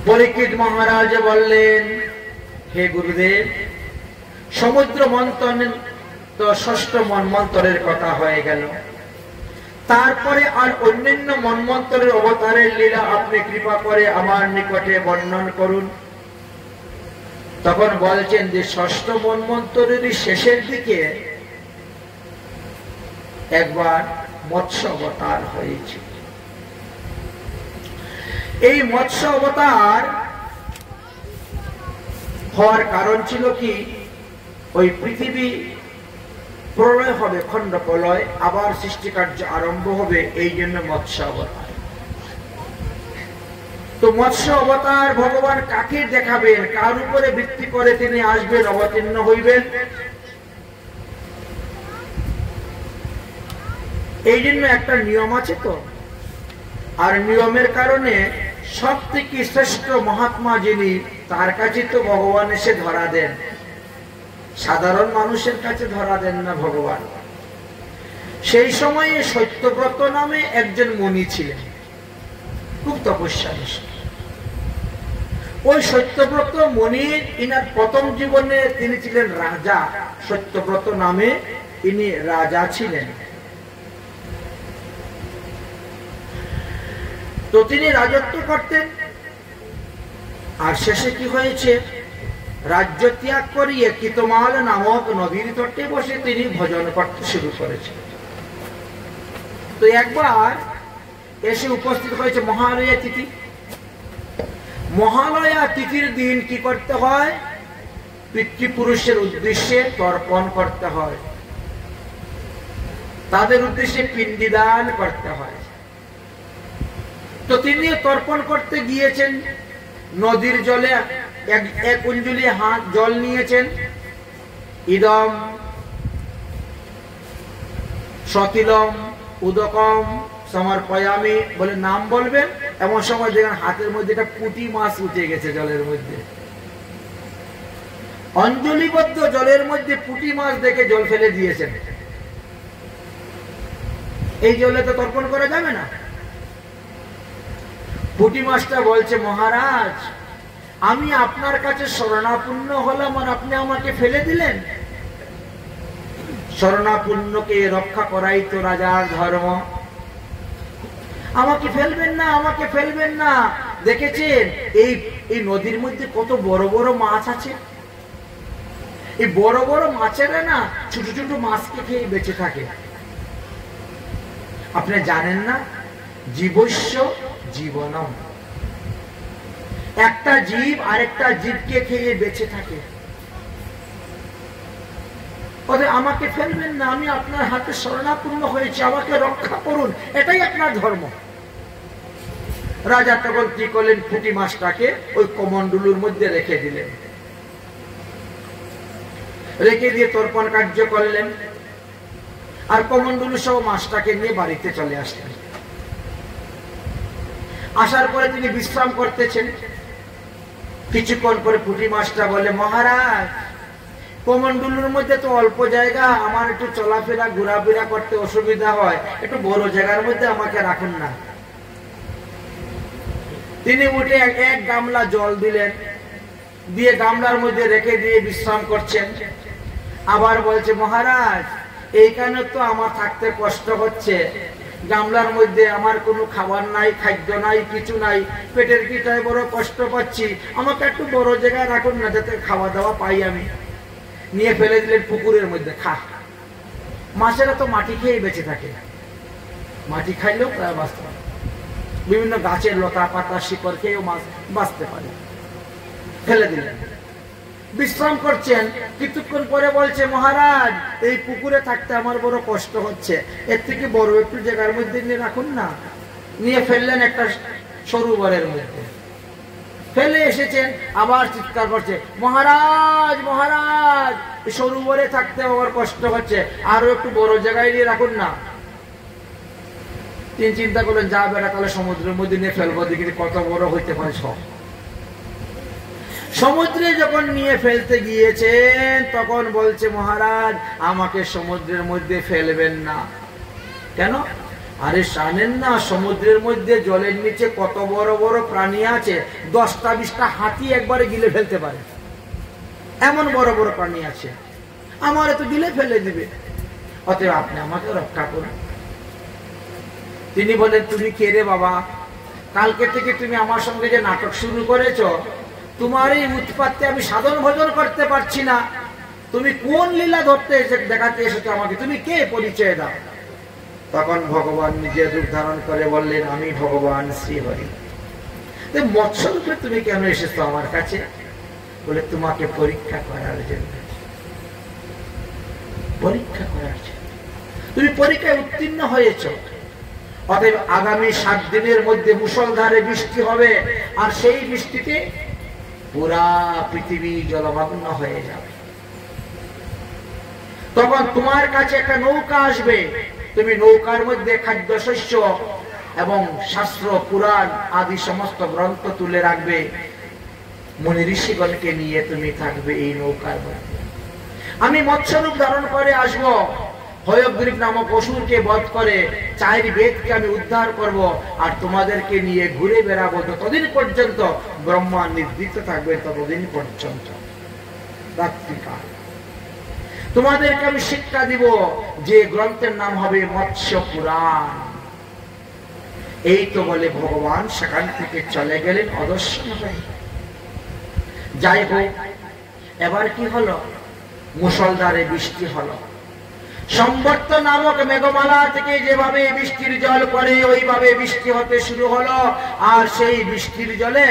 পরীক্ষিত মহারাজ বললেন, হে গুরুদেব, সমুদ্র মন্থন তো ষষ্ঠ মন্বন্তরের কথা হয়ে গেল, তারপরে আর অন্যান্য মন্বন্তরের অবতারের লীলা আপনি কৃপা করে আমার নিকটে বর্ণন করুন। তখন বলছেন যে ষষ্ঠ মন্বন্তরের শেষের দিকে একবার মৎস্য অবতার হয়েছে। এই মৎস্য অবতার হওয়ার কারণ ছিল কি, ওই পৃথিবী প্রলয় হবে, খণ্ড প্রলয়, আবার সৃষ্টি কার্য আরম্ভ হবে, এই জন্য মৎস্য অবতার। তো মৎস্য অবতার ভগবান কাকে দেখাবেন, কার উপরে ভিত্তি করে তিনি আসবেন, অবতীর্ণ হইবেন, এই জন্য একটা নিয়ম আছে তো। আর নিয়মের কারণে সব থেকে শ্রেষ্ঠ মহাত্মা যিনি, তার কাছে তো ভগবান এসে ধরা দেন, সাধারণ মানুষের কাছে ধরা দেন না ভগবান। সেই সময়ে সত্যব্রত নামে একজন মুনি ছিলেন, খুব তপস্যা। ওই সত্যব্রত মুনির ইনার প্রথম জীবনে তিনি ছিলেন রাজা, সত্যব্রত নামে ইনি রাজা ছিলেন। তো তিনি রাজত্ব করতেন, আর শেষে কি হয়েছে, রাজ্য ত্যাগ করিয়ে কিতমাল নামক নদীর তটে বসে তিনি ভজন করতে শুরু করেছেন। তো একবার এসে উপস্থিত হয়েছে মহালয়া তিথি। মহালয়া তিথির দিন কি করতে হয়, পিতৃপুরুষের উদ্দেশ্যে তর্পণ করতে হয়, তাদের উদ্দেশ্যে পিণ্ডিদান করতে হয়। তো তিনি তর্পণ করতে গিয়েছেন, নদীর জলে এক অঞ্জলি হাত জল নিয়েছেন, ইদম সতিলম উদকম সমর্পয়ামি বলে নাম বলবেন। এমন সময় দেখেন হাতের মধ্যে একটা পুঁটি মাছ উঠে গেছে জলের মধ্যে। অঞ্জলিবদ্ধ জলের মধ্যে পুঁটি মাছ দেখে জল ফেলে দিয়েছেন। এই জলে তো তর্পণ করা যাবে না। পুঁটি মাছটা বলছে, মহারাজ, আমি আপনার কাছে শরণাপন্ন হলাম আর আপনি আমাকে ফেলে দিলেন। শরণাপন্নকে রক্ষা করাই তো রাজার ধর্ম। আমাকে ফেলবেন না, আমাকে ফেলবেন না। দেখেছেন এই নদীর মধ্যে কত বড় বড় মাছ আছে। এই বড় বড় মাছেরা না ছোট ছোট মাছকে খেয়ে বেঁচে থাকে। আপনি জানেন না, জীবস্য জীবনম, একটা জীব আরেকটা জীবকে খেয়ে বেঁচে থাকে। আমাকে ফেলবেন না, আমি আপনার হাতে শরণাপন্ন হয়েছি, আমাকে রক্ষা করুন, এটাই আপনার ধর্ম। রাজা তখন কি করলেন, পুঁটি মাছটাকে ওই কমণ্ডলুর মধ্যে রেখে দিলেন। রেখে দিয়ে তর্পণ কার্য করলেন, আর কমণ্ডলু সহ মাছটাকে নিয়ে বাড়িতে চলে আসলেন। আসার পরে তিনি বিশ্রাম করতেছেন। কিছুক্ষণ পরে পুঁটি মাছটা বলে, মহারাজ, কমণ্ডলুর মধ্যে তো অল্প জায়গা, আমার একটু চলাফেরা ঘোরাফেরা করতে অসুবিধা হয়, একটু বড় জায়গার মধ্যে আমাকে রাখুন না। তিনি উঠে এক গামলা জল দিলেন, দিয়ে গামলার মধ্যে রেখে দিয়ে বিশ্রাম করছেন। আবার বলছে, মহারাজ, এইখানে তো আমার থাকতে কষ্ট হচ্ছে, গামলার মধ্যে আমার কোনো খাবার নাই, খাদ্য নাই, কিছু নাই, পেটের পিঠায় বড় কষ্ট পাচ্ছি, আমাকে একটু বড় জায়গায় রাখুন না, যাতে খাওয়া দাওয়া পাই আমি। নিয়ে ফেলে দিলেন পুকুরের মধ্যে। খা, মাছেরা তো মাটি খেয়ে বেঁচে থাকে, মাটি খাইলেও প্রায় বাঁচতে পারে, বিভিন্ন গাছের লতা পাতা শিকড় খেয়েও মাছ বাঁচতে পারে। ফেলে দিলেন, বিশ্রাম করছেন। কিছুক্ষণ পরে বলছে, মহারাজ, এই পুকুরে থাকতে আমার বড় কষ্ট হচ্ছে, এর থেকে বড় একটু জায়গার মধ্যে নিয়ে রাখুন না। নিয়ে ফেললেন একটা সরোবরের মধ্যে। ফেলে এসেছেন, আবার চিৎকার করছে, মহারাজ, মহারাজ, সরোবরে থাকতে আমার কষ্ট হচ্ছে, আরো একটু বড় জায়গায় নিয়ে রাখুন না। তিনি চিন্তা করলেন, যা বেড়া, তাহলে সমুদ্রের মধ্যে নিয়ে ফেলবো, দেখি কত বড় হইতে পারে সব। সমুদ্রে যখন নিয়ে ফেলতে গিয়েছেন, তখন বলছে, মহারাজ, আমাকে সমুদ্রের মধ্যে ফেলবেন না। কেন? আরে জানেন না সমুদ্রের মধ্যে জলের নিচে কত বড় বড় প্রাণী আছে, 10টা-20টা হাতি একবারে গিলে ফেলতে পারে, এমন বড় বড় প্রাণী আছে, আমার তো গিলে ফেলে দিবে, অতএব আপনি আমাকে রক্ষা করুন। তিনি বলেন, তুমি কে রে বাবা? কালকে থেকে তুমি আমার সঙ্গে যে নাটক শুরু করেছ, তোমার এই উৎপাতে আমি সাধন ভজন করতে পারছি না, তুমি কোন লীলা ধরতে এসে দেখাতে এসেছো আমাকে, তুমি কে, পরিচয় দাও। তখন ভগবান নিজের রূপ ধারণ করে বললেন, আমি ভগবান শ্রীহরি। মৎস্য রূপে তুমি কেন এসেছো আমার কাছে? বলে, তোমাকে পরীক্ষা করার জন্য। পরীক্ষা করার জন্য তুমি পরীক্ষায় উত্তীর্ণ হয়েছ, অতএব আগামী 7 দিনের মধ্যে মুষলধারে বৃষ্টি হবে, আর সেই বৃষ্টিতে পুরা পৃথিবী জলমগ্ন হয়ে যাবে। তখন তোমার কাছে একটা নৌকা আসবে, তুমি নৌকার মধ্যে খাদ্যশস্য এবং শাস্ত্র পুরাণ আদি সমস্ত গ্রন্থ তুলে রাখবে, মুনি ঋষিগণকে নিয়ে তুমি থাকবে এই নৌকার মধ্যে। আমি মৎস্যরূপ ধারণ করে আসব, হয়গ্রীব নামক অসুরকে বধ করে 4 বেদকে আমি উদ্ধার করব, আর তোমাদেরকে নিয়ে ঘুরে বেড়াবো ততদিন পর্যন্ত ব্রহ্মা নির্দিষ্ট থাকবে, ততদিন পর্যন্ত রাত্রিকাল। তোমাদেরকে আমি শিক্ষা দিব, যে গ্রন্থের নাম হবে মৎস্য পুরাণ। এই তো বলে ভগবান সেখান থেকে চলে গেলেন অদর্শন হয়ে। যাই হোক, এবার কি হলো? মুষলধারে বৃষ্টি হলো। সম্বর্ত নামক মেঘমালা থেকে যেভাবে বৃষ্টির জল পড়ে, ওইভাবে বৃষ্টি হতে শুরু হলো, আর সেই বৃষ্টির জলে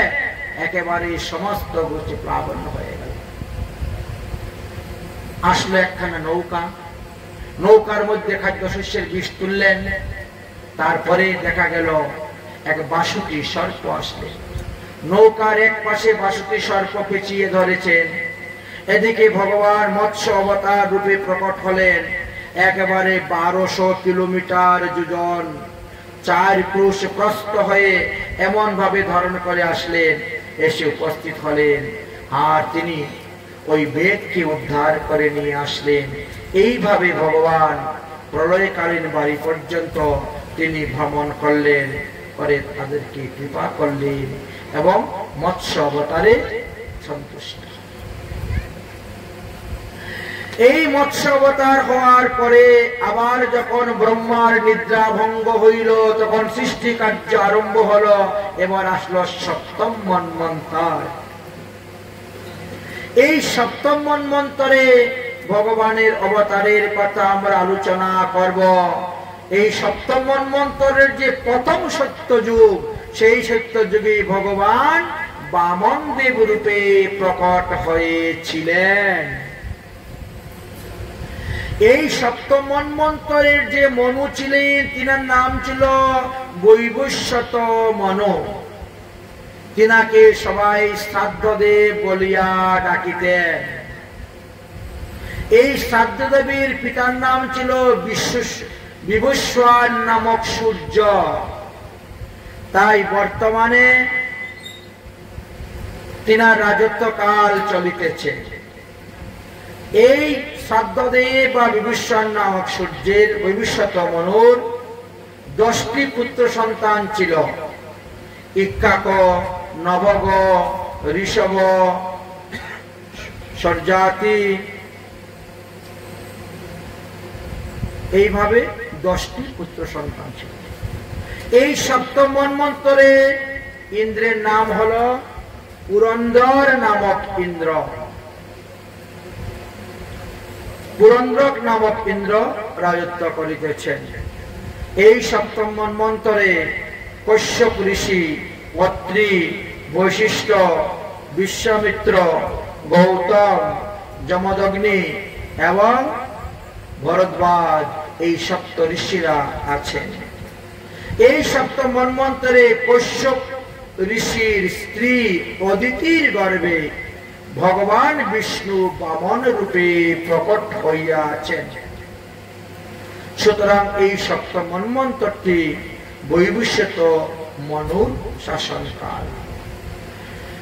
একেবারে সমস্ত গোষ্ঠী প্লাবন হয়ে গেল। আসলো একখানা নৌকা, নৌকার মধ্যে খাদ্যশস্যের বীজ তুললেন, তারপরে দেখা গেল এক বাসুকি সর্প আসলে, নৌকার এক পাশে বাসুকি সর্প পেঁচিয়ে ধরেছেন, এদিকে ভগবান মৎস্য অবতার রূপে প্রকট হলেন, একেবারে 1200 কিলোমিটার যোজন 4 ক্রুশ প্রস্থ হয়ে এমন ভাবে ধারণ করে আসলেন, এসে উপস্থিত হলেন, আর তিনি ওই বেদকে উদ্ধার করে নিয়ে আসলেন। এইভাবে ভগবান প্রলয়কালীন বাড়ি পর্যন্ত তিনি ভ্রমণ করলেন, করে তাদেরকে কৃপা করলেন এবং মৎস্য অবতারে সন্তুষ্ট। এই মৎস্য অবতার হওয়ার পরে আবার যখন ব্রহ্মার নিদ্রা ভঙ্গ হইল, তখন সৃষ্টি কার্য আরম্ভ হলো। এবার আসলো 7ম মন্বন্তর। এই 7ম মন্বন্তরে ভগবানের অবতারের কথা আমরা আলোচনা করব। এই 7ম মন্বন্তরের যে প্রথম সত্য যুগ, সেই সত্য যুগে ভগবান বামন দেব রূপে প্রকট হয়েছিলেন। এই 7ম মন্বন্তরের যে মনু ছিলেন, তিনার নাম ছিল বৈবস্বত মনু। তিনাকে সবাই শ্রাদ্ধদেব বলিয়া ডাকিতেন। এই শ্রাদ্ধদেবীর পিতার নাম ছিল বিভস্বান নামক সূর্য। তাই বর্তমানে তিনার রাজত্বকাল চলিতেছে। এই শ্রাদ্ধদেব বা বিভস্বান নামক সূর্যের বৈবস্বত মনুর 10টি পুত্র সন্তান ছিল। ইক্কাক, নবগ, ঋষভ, সরজাতি, এইভাবে 10টি পুত্র সন্তান ছিল। এই 7ম মন্বন্তরে ইন্দ্রের নাম হলো পুরন্দর নামক ইন্দ্র। পুরন্দর নামক ইন্দ্র রাজত্ব করিতেছেন। এই 7ম মন্বন্তরে কশ্যপ ঋষি, অত্রি, বৈশিষ্ট্য, বিশ্বামিত্র, গৌতম, যমদগ্নি এবং ভরদ্বাজ, এই 7 ঋষিরা আছেন। এই 7ম মন্বন্তরে কশ্যপ ঋষির স্ত্রী অদিতির গর্ভে ভগবান বিষ্ণু বামন রূপে প্রকট হইয়াছেন। সুতরাং এই 7ম মন্বন্তরটি বৈবস্বত মনুর শাসনকাল।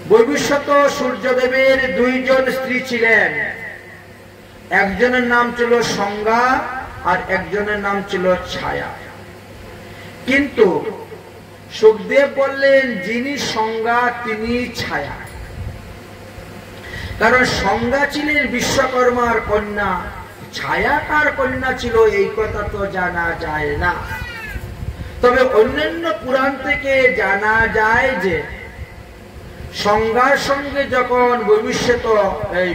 বৈবস্বত সূর্যদেবের 2 জন স্ত্রী ছিলেন। একজনের নাম ছিল সংজ্ঞা আর একজনের নাম ছিল ছায়া। কিন্তু সুখদেব বললেন যিনি সংজ্ঞা তিনি ছায়া। কারণ সংজ্ঞা ছিলেন বিশ্বকর্মার কন্যা, ছায়া কার কন্যা ছিল এই কথা তো জানা যায় না। তবে অন্যান্য পুরাণ থেকে জানা যায় যে সংজ্ঞার সঙ্গে যখন ভবিষ্যৎ এই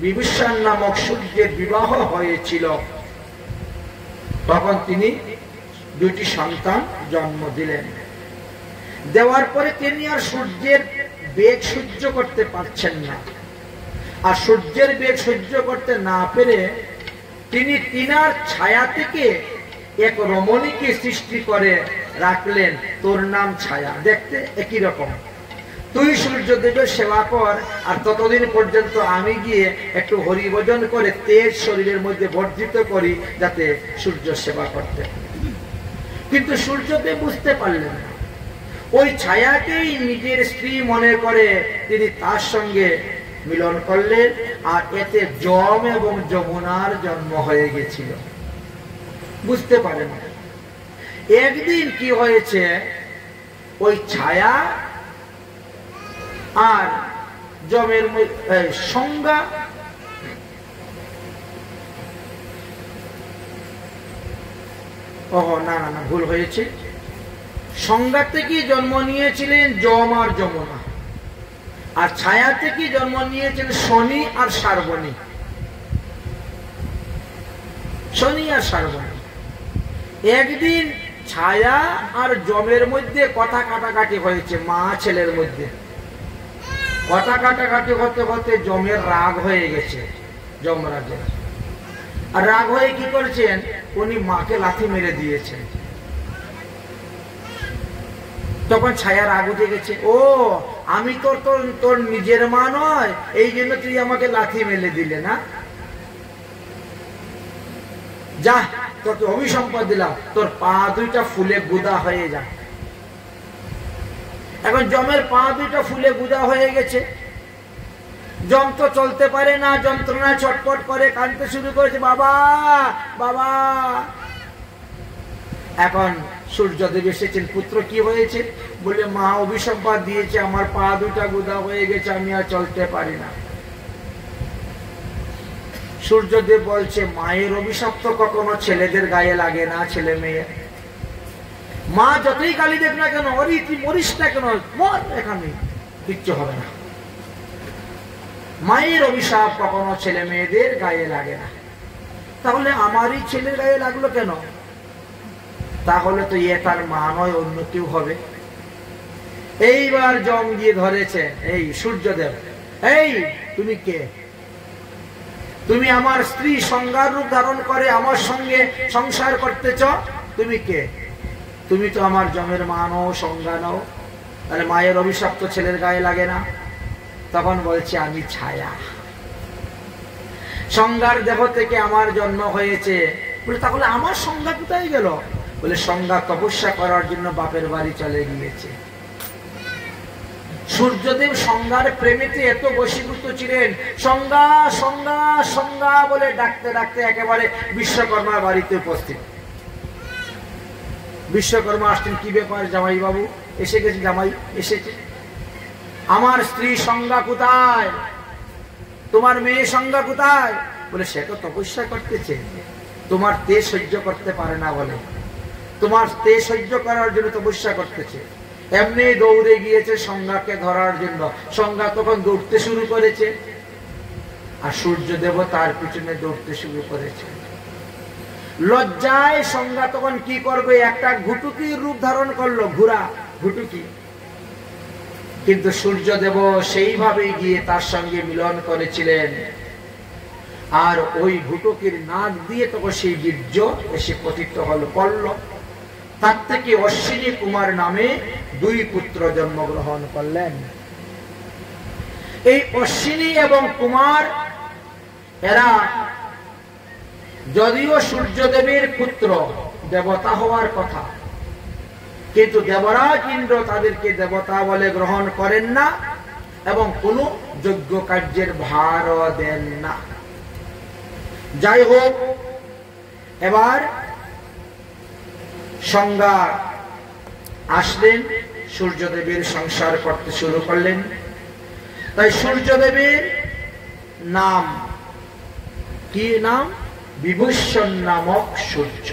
বিভীষণ নামক সূর্যের বিবাহ হয়েছিল তখন তিনি দুটি সন্তান জন্ম দিলেন। দেওয়ার পরে তিনি আর সূর্যের বেগ সহ্য করতে পারছেন না, আর সূর্যের বেগ সহ্য করতে না পেরে তিনি তিনার ছায়া থেকে এক রমণীকে সৃষ্টি করে রাখলেন, তোর নাম ছায়া, দেখতে একই রকম, তুই সূর্যদেবের সেবা কর, আর ততদিন পর্যন্ত আমি গিয়ে একটু হরিভজন করে তেজ শরীরের মধ্যে বর্ধিত করি যাতে সূর্য সেবা করতে। কিন্তু সূর্যদেব বুঝতে পারলেন না, ওই ছায়াকেই নিজের স্ত্রী মনে করে তিনি তার সঙ্গে মিলন করলেন, আর এতে যম এবং যমুনার জন্ম হয়ে গেছিল। বুঝতে পারেন না। একদিন কি হয়েছে, ওই ছায়া আর যমের সংজ্ঞা না না না ভুল হয়েছে, সংজ্ঞা থেকে জন্ম নিয়েছিলেন যম আর যমুনা, আর ছায়া থেকে জন্ম নিয়েছিলেন শনি আর শার্বণী। শনি আর শার্বণী একদিন ছায়া আর যমের মধ্যে কথা কাটাকাটি হয়েছে, মা ছেলের মধ্যে কথা কাটাকাটি হতে হতে যমের রাগ হয়ে গেছে, যমরাজের। আর রাগ হয়ে কি করেছেন, উনি মাকে লাথি মেরে দিয়েছেন। তখন ছায়া রাগ উঠে গেছে, ও আমি তোর নিজের মা নয়, এই জন্য তুই আমাকে লাথি মেরে দিলে না, যা তোকে অভিসম্পদ দিলাম, তোর পা দুইটা ফুলে গুদা হয়ে যা। এখন যমের পা দুইটা ফুলে গুদা হয়ে গেছে, যম তো চলতে পারে না, যন্ত্রণায় ছটপট করে কাঁদতে শুরু করেছে, বাবা বাবা। এখন সূর্যদেব এসেছেন, পুত্র কি হয়েছে? বলে মা অভিসম্পাদ দিয়েছে, আমার পা দুইটা গুদা হয়ে গেছে, আমি আর চলতে পারি না। সূর্যদেব বলছে, মায়ের অভিশাপ তো কখনো ছেলেদের গায়ে লাগে না, ছেলে মেয়ে। মা যতই গালি দেখ না কেন, অরে তুই মরিস না কেন, মর, এখানে কিচ্ছু হবে না। মায়ের অভিশাপ কখনো ছেলে মেয়েদের গায়ে লাগে না। তাহলে আমারই ছেলের গায়ে লাগলো কেন? তাহলে তো এ তার মা নয়, অন্য কেউ হবে। এইবার জম দিয়ে ধরেছে, এই সূর্যদেব, এই তুমি কে? তুমি আমার স্ত্রী সংজ্ঞার রূপ ধারণ করে আমার সঙ্গে সংসার করতেছ, তুমি কে? তুমি তো আমার জমের মা নও, সংজ্ঞা নও, তাহলে মায়ের অভিশাপ তো ছেলের গায়ে লাগে না। তখন বলছে, আমি ছায়া, সংজ্ঞার দেহ থেকে আমার জন্ম হয়েছে। বলে তাহলে আমার সংজ্ঞা কোথায় গেল? বলে সংজ্ঞা তপস্যা করার জন্য বাপের বাড়ি চলে গিয়েছে। সূর্যদেব সংজ্ঞার প্রেমেতে এত বশীভূত ছিলেন, সংজ্ঞা সংজ্ঞা সংজ্ঞা বলে ডাকতে ডাকতে একেবারে বিশ্বকর্মার বাড়িতে উপস্থিত। বিশ্বকর্মা আসছেন, কি ব্যাপার জামাই বাবু? এসে গেছে, জামাই এসেছে। আমার স্ত্রী সংজ্ঞা কোথায়? তোমার মেয়ে সংজ্ঞা কোথায়? বলে সে তো তপস্যা করতেছে, তোমার তেজ সহ্য করতে পারে না, বলে তোমার তেজ সহ্য করার জন্য তপস্যা করতেছে। এমনি দৌড়ে গিয়েছে সংজ্ঞাকে ধরার জন্য। সংজ্ঞা তখন দৌড়তে শুরু করেছে, আর সূর্যদেব তার পিছনে দৌড়তে শুরু করেছে। লজ্জায় সংজ্ঞা তখন কি করবে, একটা ঘুটুকির রূপ ধারণ করলো, ঘোড়া ঘুটুকি। কিন্তু সূর্যদেব সেইভাবে গিয়ে তার সঙ্গে মিলন করেছিলেন, আর ওই ঘুটুকির নাক দিয়ে তখন সেই বীর্য এসে পতিত হল, পড়ল। তার থেকে অশ্বিনী কুমার নামে দুই পুত্র জন্মগ্রহণ করলেন। এই অশ্বিনী এবং কুমার এরা যদিও সূর্যদেবের পুত্র, দেবতা হওয়ার কথা, কিন্তু দেবরাজ ইন্দ্র তাদেরকে দেবতা বলে গ্রহণ করেন না এবং কোনো যজ্ঞ কার্যের ভারও দেন না। যাই হোক, এবার সংজ্ঞা আসলেন, সূর্যদেবের সংসার করতে শুরু করলেন। তাই সূর্যদেবের নাম কি? নাম বিভূষণ নামক সূর্য।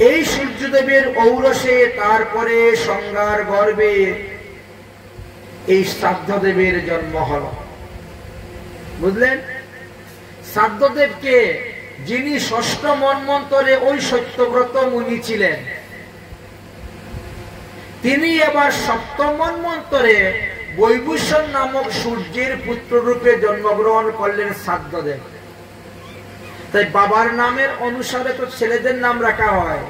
এই সূর্যদেবের ঔরসে তারপরে সংজ্ঞার গর্ভে এই শ্রাদ্ধদেবের জন্ম হল। বুঝলেন? শ্রাদ্ধদেবকে, যিনি ষষ্ঠ মন্বন্তরে ওই সত্যব্রত মুনি ছিলেন, তিনি এবার সপ্তম মন্বন্তরে বৈভূষণ নামক সূর্যের পুত্র রূপে জন্মগ্রহণ করলেন শ্রাদ্ধদেব। তাই বাবার নামের অনুসারে তো ছেলেদের নাম রাখা হয়,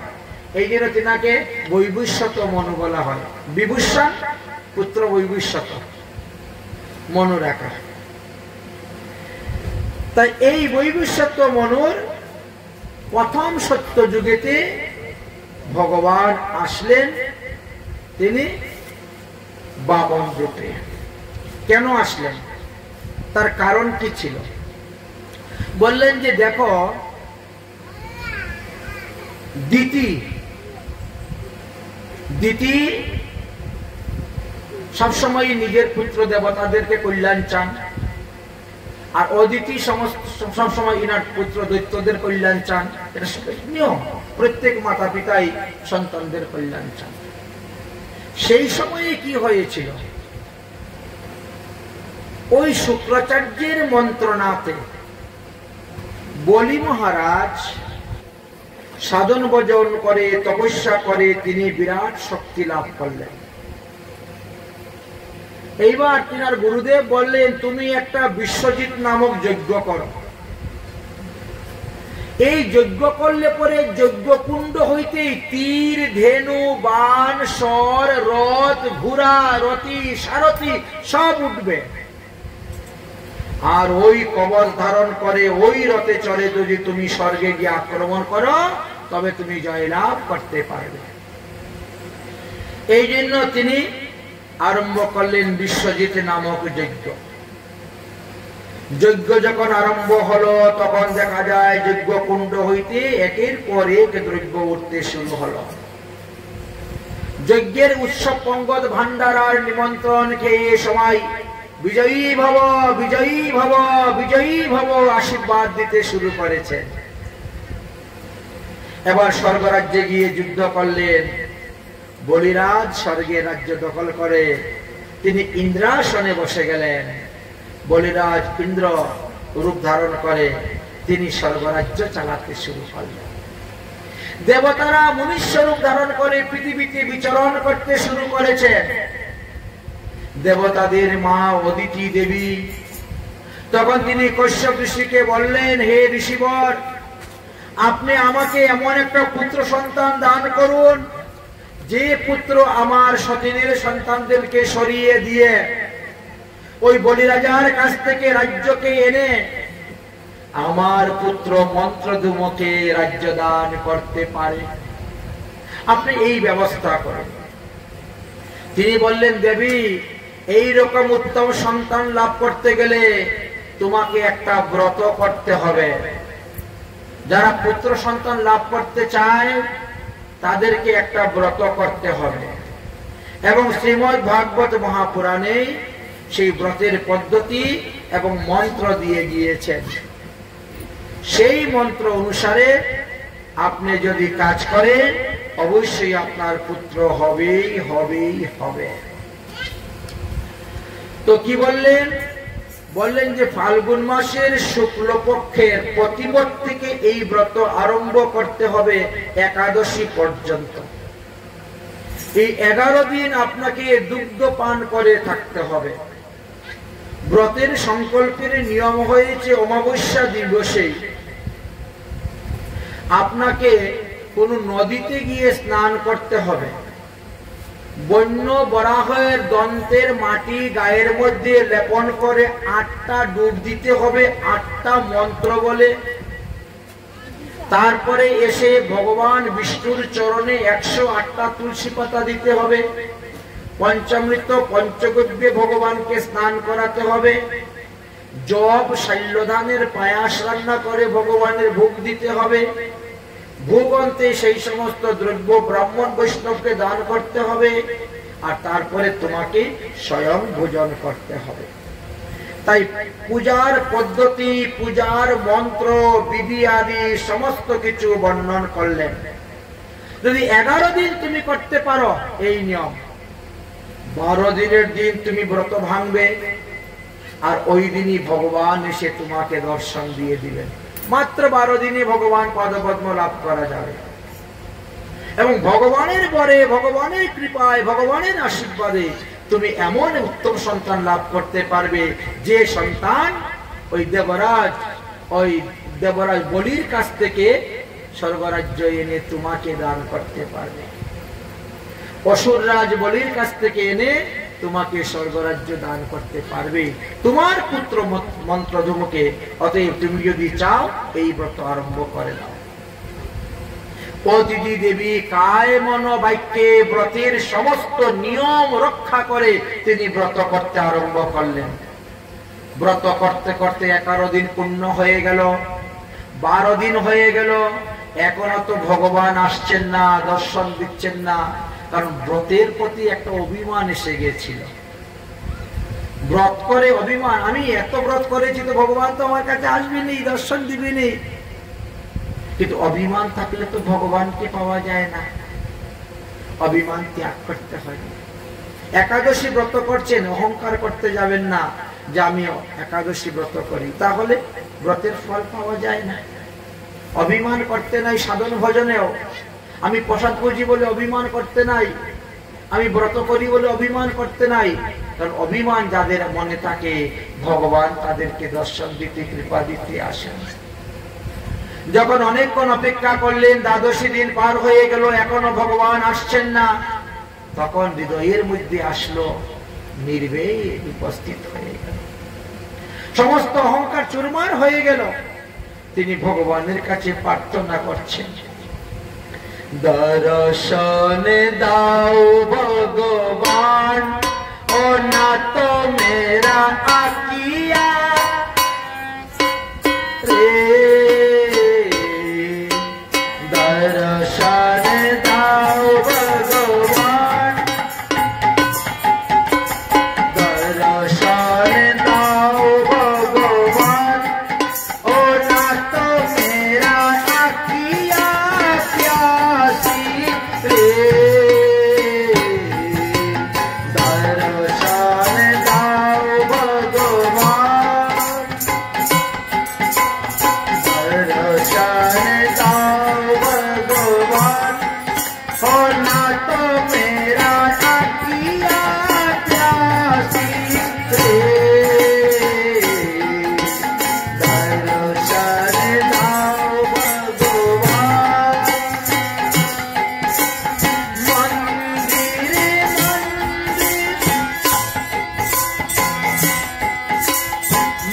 এই জন্য তিনাকে বৈভূষত মনু বলা হয়। বিভূষণ পুত্র বৈভূষত মনু রাখা। তাই এই বৈভূষত মনুর প্রথম সত্য যুগেতে ভগবান আসলেন, তিনি বামন রূপে। কেন আসলেন? তার কারণ কি ছিল? বললেন যে দেখো, দিতি সবসময় নিজের পুত্র দেবতাদেরকে কল্যাণ চান, আর অদিতি সবসময় ইনার পুত্র দৈত্যদের কল্যাণ চান। এটা নিয়ম, প্রত্যেক মাতা পিতাই সন্তানদের কল্যাণ চান। সেই সময়ে কি হয়েছিল? ওই শুক্রাচার্যের মন্ত্রণাতে বলি মহারাজ সাধন ভজন করে, তপস্যা করে তিনি বিরাট শক্তি লাভ করলেন। এইবার তিনার গুরুদেব বললেন, তুমি একটা বিশ্বজিৎ নামক যজ্ঞ করো। এই যজ্ঞ করলে পরে যজ্ঞ কুণ্ড হইতে তীর, ধেনু, বাণ, স্বর, রথ, ঘোড়া, রথি, সারথি সব উঠবে। আর ওই কবচ ধারণ করে ওই রথে চড়ে যদি তুমি স্বর্গে গিয়ে আক্রমণ করো, তবে তুমি জয়লাভ করতে পারবে। এই জন্য তিনি আরম্ভ করলেন বিশ্বজিৎ নামক যজ্ঞ। যজ্ঞ যখন আরম্ভ হলো, তখন দেখা যায় যজ্ঞ কুণ্ড হইতে একের পর এক দ্রব্য উঠতে শুরু হলো। যজ্ঞের উৎসব পঙ্গত ভান্ডারার নিমন্ত্রণ খেয়ে সবাই বিজয়ী ভব, বিজয়ী ভব, বিজয়ী ভব আশীর্বাদ দিতে শুরু করেছে। এবার স্বর্গরাজ্যে গিয়ে যুদ্ধ করলেন। বলিরাজ স্বর্গের রাজ্য দখল করে তিনি ইন্দ্রাসনে বসে গেলেন। বলিরাজ ইন্দ্র রূপ ধারণ করে তিনি স্বর্গরাজ্য চালাতে শুরু করলেন। দেবতারা মনুষ্য রূপ ধারণ করে পৃথিবীতে বিচরণ করতে শুরু করেছেন। দেবতাদের মা অদিতি দেবী, তখন তিনি কশ্যপ ঋষিকে বললেন, হে ঋষিবর, আপনি আমাকে এমন একটা পুত্র সন্তান দান করুন, যে পুত্র আমার সতীনের সন্তানদেরকে সরিয়ে দিয়ে ওই বলিরাজার কাছ থেকে রাজ্যকে এনে আমার পুত্র মন্ত্রধূমকে রাজ্য দান করতে পারে। আপনি এই ব্যবস্থা করেন। তিনি বললেন, দেবী, এই রকম উত্তম সন্তান লাভ করতে গেলে তোমাকে একটা ব্রত করতে হবে। যারা পুত্র সন্তান লাভ করতে চায় তাদেরকে একটা ব্রত করতে হবে, এবং শ্রীমদ্ ভাগবত মহাপুরাণে সেই ব্রতের পদ্ধতি এবং মন্ত্র দিয়ে গিয়েছেন। সেই মন্ত্র অনুসারে আপনি যদি কাজ করেন, অবশ্যই আপনার পুত্র হবেই হবেই হবে। তো কি বললেন? বললেন যে ফাল্গুন মাসের শুক্লপক্ষের প্রতিপদ থেকে এই ব্রত আরম্ভ করতে হবে একাদশী পর্যন্ত। এই 11 দিন আপনাকে দুগ্ধ পান করে থাকতে হবে। ব্রতের সংকল্পের নিয়ম হয়েছে অমাবস্যা দিবসে আপনাকে কোন নদীতে গিয়ে স্নান করতে হবে। বন্য বরাহের দন্তের মাটি গায়ের মধ্যে লেপন করে 8টা ডুব দিতে হবে, 8টা মন্ত্র বলে। তারপরে এসে ভগবান বিষ্ণুর চরণে 108টা তুলসী পাতা দিতে হবে। পঞ্চামৃত পঞ্চগব্যে ভগবানকে স্নান করাতে হবে। জব শৈলধানের পায়াস রান্না করে ভগবানের ভোগ দিতে হবে। ভূগন্তে সেই সমস্ত দ্রব্য ব্রাহ্মণ বৈষ্ণবকে দান করতে হবে, আর তারপরে তোমাকে স্বয়ং ভোজন করতে হবে। তাই পূজার পদ্ধতি, পূজার মন্ত্র, বিধি আদি সমস্ত কিছু বর্ণন করলেন। যদি 11 দিন তুমি করতে পারো এই নিয়ম, 12 দিনের দিন তুমি ব্রত ভাঙবে, আর ওই দিনই ভগবান এসে তোমাকে দর্শন দিয়ে দিবেন। মাত্র 12 দিনে ভগবান পদপদ্ম লাভ করা যাবে, এবং ভগবানের পরে, ভগবানের কৃপায়, ভগবানের আশীর্বাদে তুমি এমন উত্তম সন্তান লাভ করতে পারবে যে সন্তান ওই দেবরাজ বলির কাছ থেকে স্বর্গরাজ্য এনে তোমাকে দান করতে পারবে। অসুররাজ বলির কাছ থেকে এনে তোমাকে স্বর্গরাজ্য দান করতে পারবে তোমার পুত্র মন্ত্রধূমকে। অতএব তুমি যদি চাও এই ব্রত আরম্ভ করে দাও। ও দিদি দেবী কায় মন বাক্যে ব্রতের সমস্ত নিয়ম রক্ষা করে তিনি ব্রত করতে আরম্ভ করলেন। ব্রত করতে করতে 11 দিন পূর্ণ হয়ে গেল, 12 দিন হয়ে গেল, এখনো তো ভগবান আসছেন না, দর্শন দিচ্ছেন না। কারণ ব্রতের প্রতি একটা অভিমান এসে গেছিল। ব্রত করে অভিমান, আমি এত ব্রত করেছি তো ভগবান তো আমার কাছে আসবেনি, দর্শন দিবেনি। কিন্তু অভিমান থাকলে তো ভগবানকে পাওয়া যায় না, অভিমান ত্যাগ করতে হয়। একাদশী ব্রত করছেন, অহংকার করতে যাবেন না যে আমি একাদশী ব্রত করি, তাহলে ব্রতের ফল পাওয়া যায় না। অভিমান করতে নাই সাধন ভজনেও। আমি প্রসাদ পুজি বলে অভিমান করতে নাই, আমি ব্রত করি বলে অভিমান করতে নাই। কারণ অভিমান যাদের মনে থাকে ভগবান তাদেরকে দর্শন দিতে, কৃপা দিতে আসেন। যখন অনেকক্ষণ অপেক্ষা করলেন, 12 দিন পার হয়ে গেল, এখনো ভগবান আসছেন না, তখন হৃদয়ের মধ্যে আসলো, নির্ভয়ে উপস্থিত হয়ে গেল, সমস্ত অহংকার চুরমার হয়ে গেল। তিনি ভগবানের কাছে প্রার্থনা করছেন, দর্শন দাও ভগবান, ও না তো মেরা আকিয়া রে, দর্শন দাও ভগবান, দর্শন দাও ভগবান, ও না তো মেরা আকিয়া প্যাসি রে, দর্শন দাও ভগবান, দর্শন দাও ভগবান, ও না তো মেরা আকিয়া প্যাসি রে, দর্শন দাও ভগবান। মন্দিরে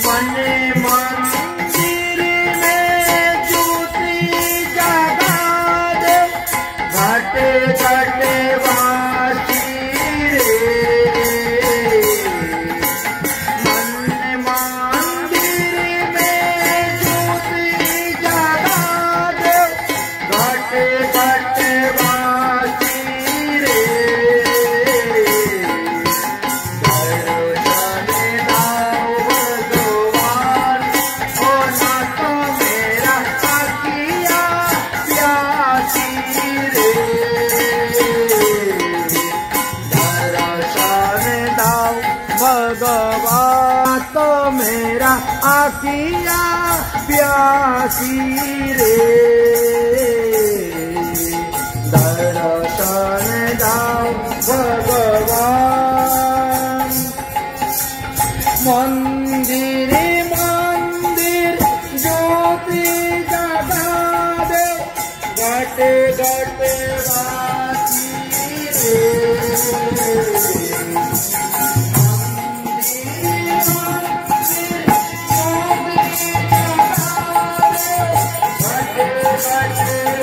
মনে মন্দিরে মে জ্যোতি জাগা দে, ঘাটে ঘাটে বাঁশি রে, মনে মন্দিরে মে জ্যোতি জাগা দে, ঘাটে ঘাটে বাঁশি রে, দর্শনে দাও ভগবান, ও না তো মেরা আকিয়া প্যাসি রে, দর্শন দাও ভগবান, তো মেরা আকিয়া প্যাসি রে, দর্শন দাও ভগবান। মন্দিরে মন্দির জ্যোতি জাগা দে, ঘাটে ঘাটে বাঁশি রে, ঘাটে ঘাটে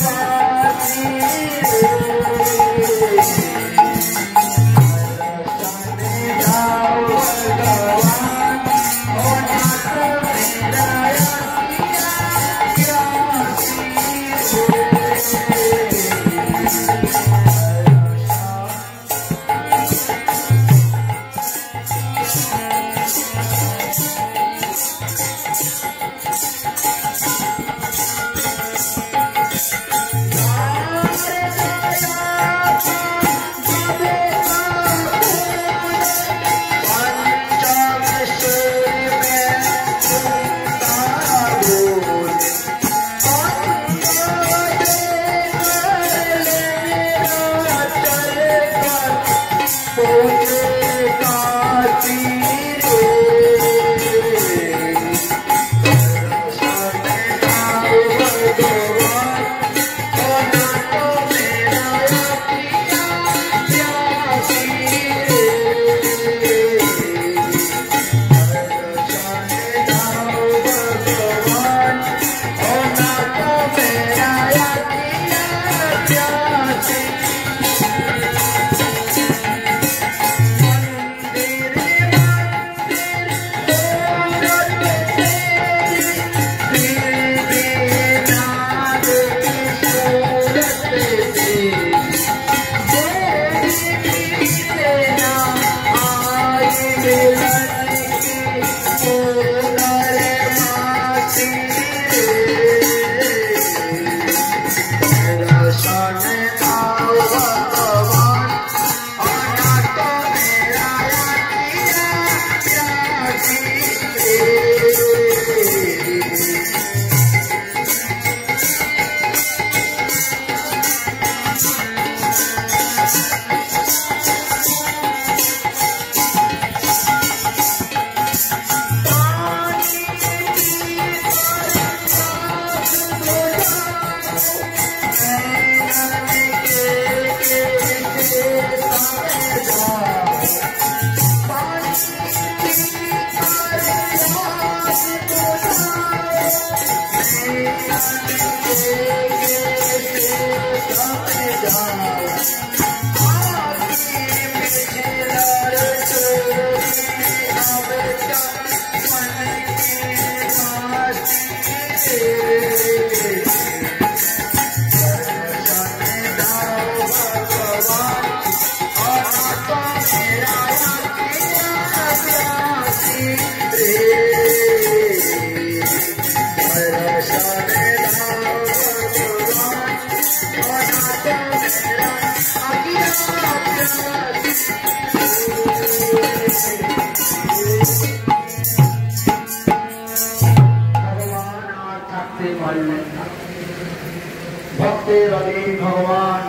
ভগবান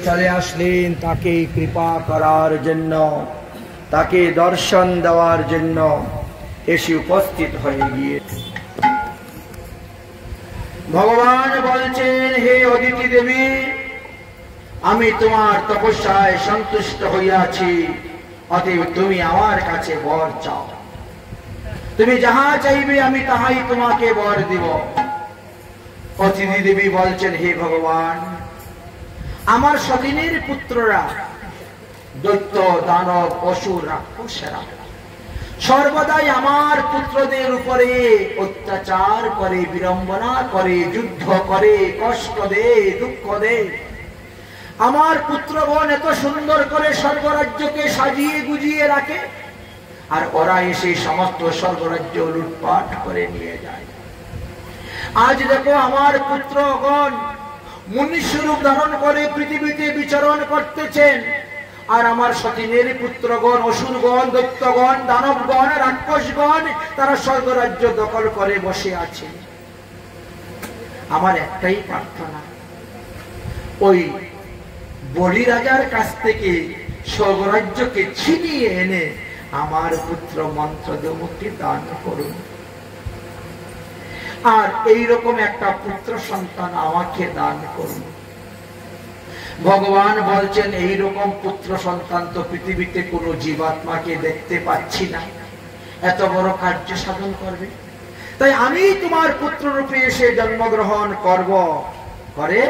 চলে আসলেন তাকে কৃপা করার জন্য, তাকে দর্শন দেওয়ার জন্য এসে উপস্থিত হয়ে গিয়ে ভগবান বলছেন, হে অদিতি দেবী, আমি তোমার তপস্যায় সন্তুষ্ট হইয়াছি, অতএব তুমি আমার কাছে বর চাও। তুমি যাহা চাইবে আমি তাহাই তোমাকে বর দিব। অদিতি দেবী বলছেন, হে ভগবান, আমার সতীনের পুত্ররা দৈত্য দানব অসুর রাক্ষসেরা সর্বদাই আমার পুত্রদের উপরে অত্যাচার করে, বিড়ম্বনা করে, যুদ্ধ করে, কষ্ট দেয়, দুঃখ দেয়। আমার পুত্রগণ এত সুন্দর করে স্বর্গরাজ্যকে সাজিয়ে গুজিয়ে রাখে, আর ওরা এসে সমস্ত স্বর্গরাজ্য লুটপাট করে নিয়ে যায়। আজ দেখো আমার পুত্রগণ মনুষ্যরূপ ধারণ করে পৃথিবীতে বিচরণ করতেছেন, আর আমার সতীনের পুত্রগণ অসুরগণ, দৈত্যগণ, দানবগণ, রাক্ষসগণ তারা স্বর্গরাজ্য দখল করে বসে আছে। আমার একটাই প্রার্থনা, ওই বলি রাজার কাছ থেকে স্বর্গরাজ্যকে ছিনিয়ে এনে আমার পুত্র মন্ত্রদেবকে দান করুন, আর এইরকম একটা পুত্র সন্তান আমাকে দান করুন। ভগবান বলছেন, এইরকম পুত্র সন্তান তো পৃথিবীতে কোনো জীবাত্মাকে দেখতে পাচ্ছি না, এত বড় কার্য সাধন করবে, তাই আমি তোমার পুত্র রূপে এসে জন্মগ্রহণ করব, করে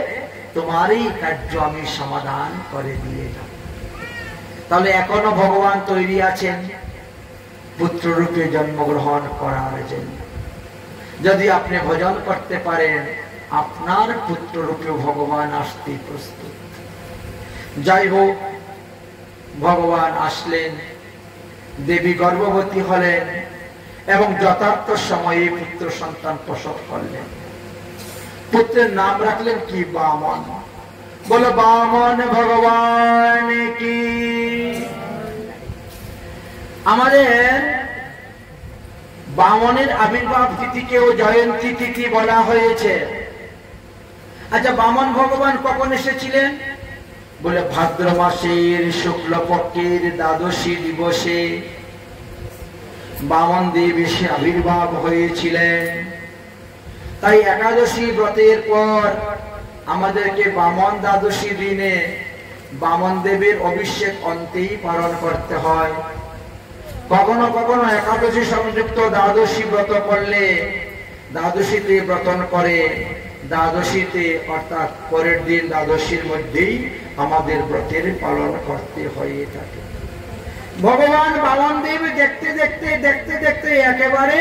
তোমার এই কার্য আমি সমাধান করে দিয়ে যাব। তাহলে এখনো ভগবান তৈরি আছেন পুত্র রূপে জন্মগ্রহণ করার জন্য। যদি আপনি ভজন করতে পারেন, আপনার পুত্র রূপে ভগবান আসতে প্রস্তুত। যাই হোক, ভগবান আসলেন, দেবী গর্ভবতী হলেন এবং যথার্থ সময়ে পুত্র সন্তান প্রসব করলেন। পুত্রের নাম রাখলেন কি? বামন। বলো বামন ভগবান কি। আমাদের বামনের আবির্ভাব তিথিকেও জয়ন্তী তিথি বলা হয়েছে। আচ্ছা, বামন ভগবান কখন এসেছিলেন? বলে ভাদ্র মাসের শুক্লপক্ষের দ্বাদশী দিবসে বামন দেব এসে আবির্ভাব হয়েছিলেন। তাই একাদশী ব্রতের পর আমাদেরকে বামন দ্বাদশী দিনে বামন দেবের অভিষেক অন্তেই পালন করতে হয়। কখনো কখনো একাদশী সংযুক্ত দ্বাদশী ব্রত করলে দ্বাদশীতে ব্রতন করে, দ্বাদশীতে অর্থাৎ পরের দিন দ্বাদশীর মধ্যেই আমাদের ব্রতের পালন করতে হয়ে থাকে। ভগবান বামন দেব দেখতে দেখতে দেখতে দেখতে একেবারে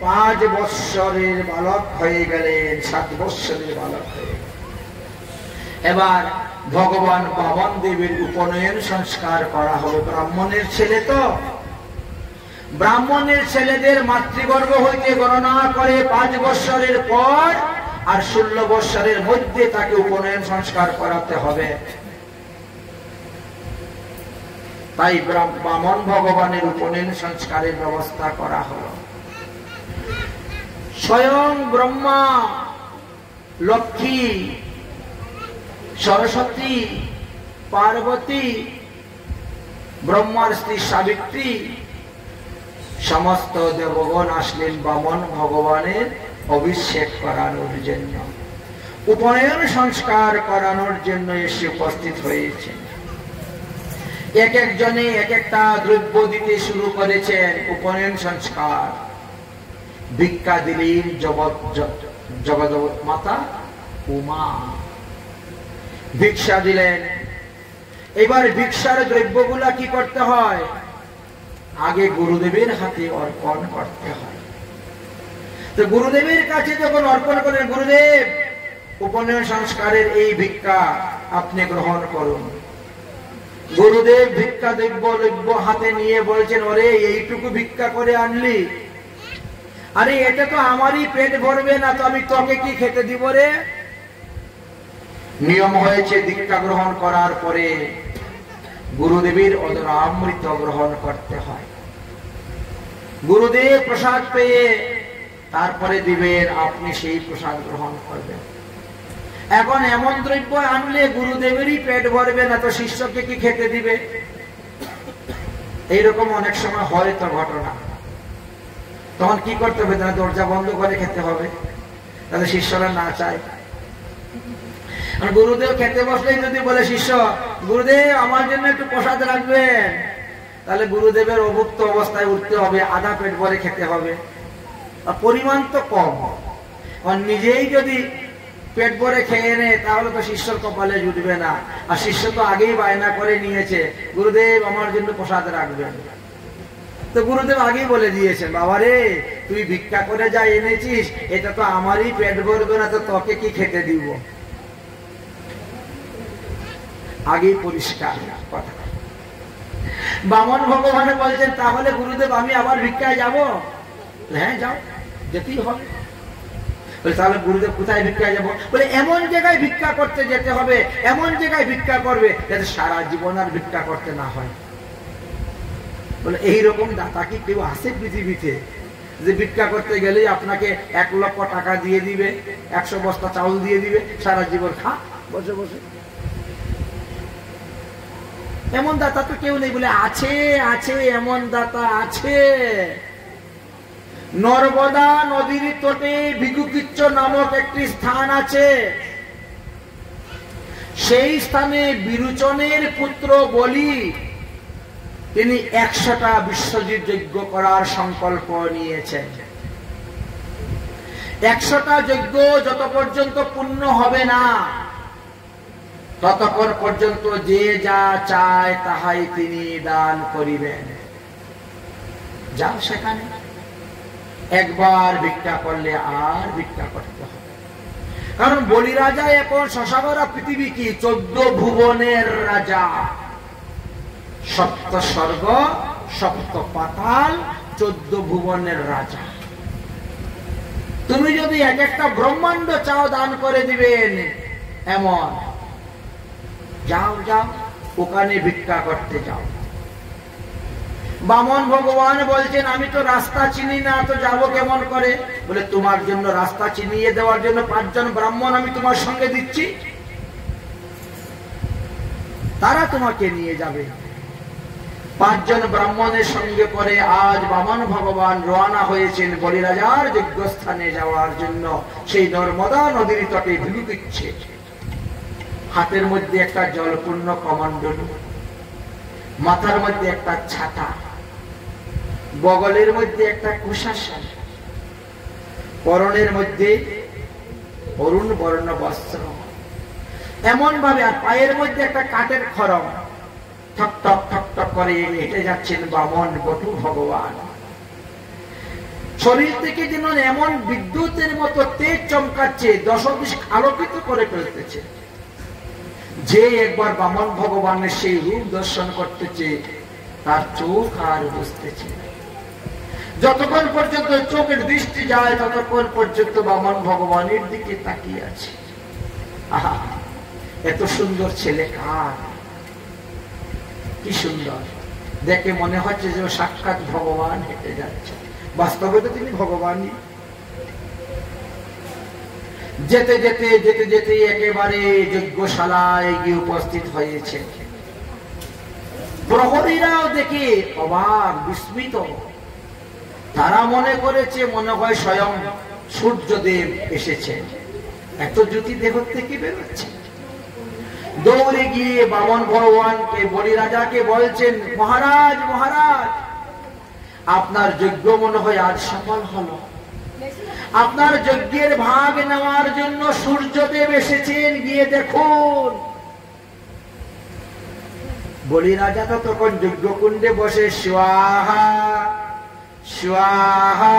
5 বৎসরের বালক হয়ে গেলেন, 7 বৎসরের বালক হয়ে গেলেন। এবার ভগবান বামন দেবের উপনয়ন সংস্কার করা হবে। ব্রাহ্মণের ছেলে তো, ব্রাহ্মণের ছেলেদের মাতৃগর্ভ হইতে গণনা করে 5 বৎসরের পর আর 16 বৎসরের মধ্যে তাকে উপনয়ন সংস্কার করাতে হবে। তাই বামন ভগবানের উপনয়ন সংস্কারের ব্যবস্থা করা হলো। স্বয়ং ব্রহ্মা, লক্ষ্মী, সরস্বতী, পার্বতী, ব্রহ্মার স্ত্রী সাবিত্রী সমস্ত দেবগণ আসলেন বামন ভগবানের অভিষেক করানোর জন্য, উপনয়ন সংস্কার করানোর জন্য এসে উপস্থিত হয়েছেন। এক একজনে এক একটা দ্রব্য দিতে শুরু করেছেন। উপনয়ন সংস্কার ভিক্ষা দিলেন জগৎ মাতা উমা, ভিক্ষা দিলেন। এবার ভিক্ষার দ্রব্যগুলা কি করতে হয়? আগে গুরুদেবের হাতে অর্পণ করতে হয়। তো গুরুদেবের কাছে যখন অর্পণ করেন, গুরুদেব উপনয়ন সংস্কারের এই ভিক্ষা আপনি গ্রহণ করুন। গুরুদেব ভিক্ষা দ্রব্য হাতে নিয়ে বলছেন, ওরে এইটুকু ভিক্ষা করে আনলি, আরে এটা তো আমারই পেট ভরবে না, তো আমি তোকে কি খেতে দিব রে? নিয়ম হয়েছে দীক্ষা গ্রহণ করার পরে গুরুদেবের অমৃত গ্রহণ করতে হয়। গুরুদেব প্রসাদ পেয়ে তারপরে দিবেন, আপনি সেই প্রসাদ গ্রহণ করবেন। এখন এমন দ্রব্য আনলে গুরুদেবেরই পেট ভরবে না, তো শিষ্যকে কি খেতে দিবে? এইরকম অনেক সময় হয় তো ঘটনা। তখন কি করতে হবে? দরজা বন্ধ করে খেতে হবে, তাহলে শিষ্যরা না চায়। গুরুদেব খেতে বসলেই যদি বলে শিষ্য, গুরুদেব আমার জন্য একটু প্রসাদ রাখবেন, তাহলে গুরুদেবের অভুক্ত অবস্থায় উঠতে হবে, আধা পেট ভরে খেতে হবে। আর পরিমাণ তো কম, আর নিজেই যদি পেট ভরে খেয়ে নেয় তাহলে তো শিষ্যর কপালে জুটবে না। আর শিষ্য তো আগেই বায়না করে নিয়েছে, গুরুদেব আমার জন্য প্রসাদ রাখবেন। তো গুরুদেব আগেই বলে দিয়েছেন, বাবা রে তুই ভিক্ষা করে যা এনেছিস এটা তো আমারই পেট ভরবে না, তো তোকে কি খেতে দিব? আগেই পরিষ্কার কথা। বামন ভগবান বলছেন, তাহলে গুরুদেব আমি আবার ভিক্ষায় যাব? হ্যাঁ যাও, যেতেই হবে। তাহলে গুরুদেব কোথায় ভিক্ষায় যাব? বলে এমন জায়গায় ভিক্ষা করতে যেতে হবে, এমন জায়গায় ভিক্ষা করবে যাতে সারা জীবন আর ভিক্ষা করতে না হয়। বলে এইরকম দাতা কি কেউ আছে পৃথিবীতে যে ভিক্ষা করতে গেলেই আপনাকে 1 লক্ষ টাকা দিয়ে দিবে, 100 বস্তা চাউল দিয়ে দিবে, সারা জীবন খা বসে বসে? এমন দাতা তো কেউ নেই। বলে আছে, আছে, এমন দাতা আছে। নর্মদা নদীর তটে ভিগুকিচ্ছ নামক একটি স্থান আছে। সেই স্থানে বিরোচনের পুত্র বলি তিনি 100টা বিশ্বজিৎ যজ্ঞ করার সংকল্প নিয়েছেন। 100টা যজ্ঞ যত পর্যন্ত পূর্ণ হবে না ততক্ষণ পর্যন্ত যে যা চায় তাহাই তিনি দান করিবেন। যাও সেখানে, একবার ভিক্ষা করলে আর ভিক্ষা করতে হবে। কারণ বলি রাজা এখন শশাবরা পৃথিবী কি 14 ভুবনের রাজা, সপ্ত স্বর্গ, সপ্ত পাতাল, 14 ভুবনের রাজা। তুমি যদি এক একটা ব্রহ্মাণ্ড চাও দান করে দিবেন, এমন যাও যাও ওখানে ভিক্ষা করতে যাও। বামন ভগবান বলছেন, আমি তো রাস্তা চিনি না, তো যাবো কেমন করে? বলে তোমার জন্য রাস্তা চিনিয়ে দেওয়ার জন্য 5 জন ব্রাহ্মণ আমি তোমার সঙ্গে দিচ্ছি, তারা তোমাকে নিয়ে যাবে। 5 জন ব্রাহ্মণের সঙ্গে করে আজ বামন ভগবান রওনা হয়েছেন বলিরাজার যজ্ঞস্থানে যাওয়ার জন্য। সেই নর্মদা নদীর তটে ভিড় দিচ্ছে। হাতের মধ্যে একটা জলপূর্ণ কমণ্ডলু, মাথার মধ্যে একটা ছাতা, বগলের মধ্যে একটা কুশাসন, পরনের মধ্যে অরুণ বর্ণ বস্ত্র, এমন ভাবে আর পায়ের মধ্যে একটা কাঠের খড়ম, ঠক ঠক ঠক ঠক করে হেঁটে যাচ্ছেন বামন বটু ভগবান। শরীর থেকে যেন এমন বিদ্যুতের মতো তেজ চমকাচ্ছে, 10 দিশ আলোকিত করে ফেলতেছে। যে একবার বামন ভগবানের সেই রূপ দর্শন করতেছে তার চোখ আর বুঝতেছে। যতক্ষণ পর্যন্ত চোখের দৃষ্টি যায় ততক্ষণ পর্যন্ত বামন ভগবানের দিকে তাকিয়ে আছে। আহা, এত সুন্দর ছেলে কার, কি সুন্দর দেখে মনে হচ্ছে যে সাক্ষাৎ ভগবান হেঁটে যাচ্ছে। বাস্তবে তো তিনি ভগবানই। যেতে যেতে যেতে যেতে একেবারে যজ্ঞশালায় গিয়ে উপস্থিত হয়েছে। প্রহরীরাও দেখে অবাক বিস্মিত। তারা মনে করেছে মনে হয় স্বয়ং সূর্যদেব এসেছে, এত জ্যোতি দেহ থেকে বেরোচ্ছে। দৌড়ে গিয়ে বামন ভগবানকে বলি রাজাকে বলছেন, মহারাজ মহারাজ, আপনার যজ্ঞ মনে হয় আজ সফল হলো। আপনার যজ্ঞের ভাগ নেওয়ার জন্য সূর্যদেব এসেছেন, গিয়ে দেখুন। বলি রাজা তো তখন যজ্ঞকুণ্ডে বসে স্বাহা স্বাহা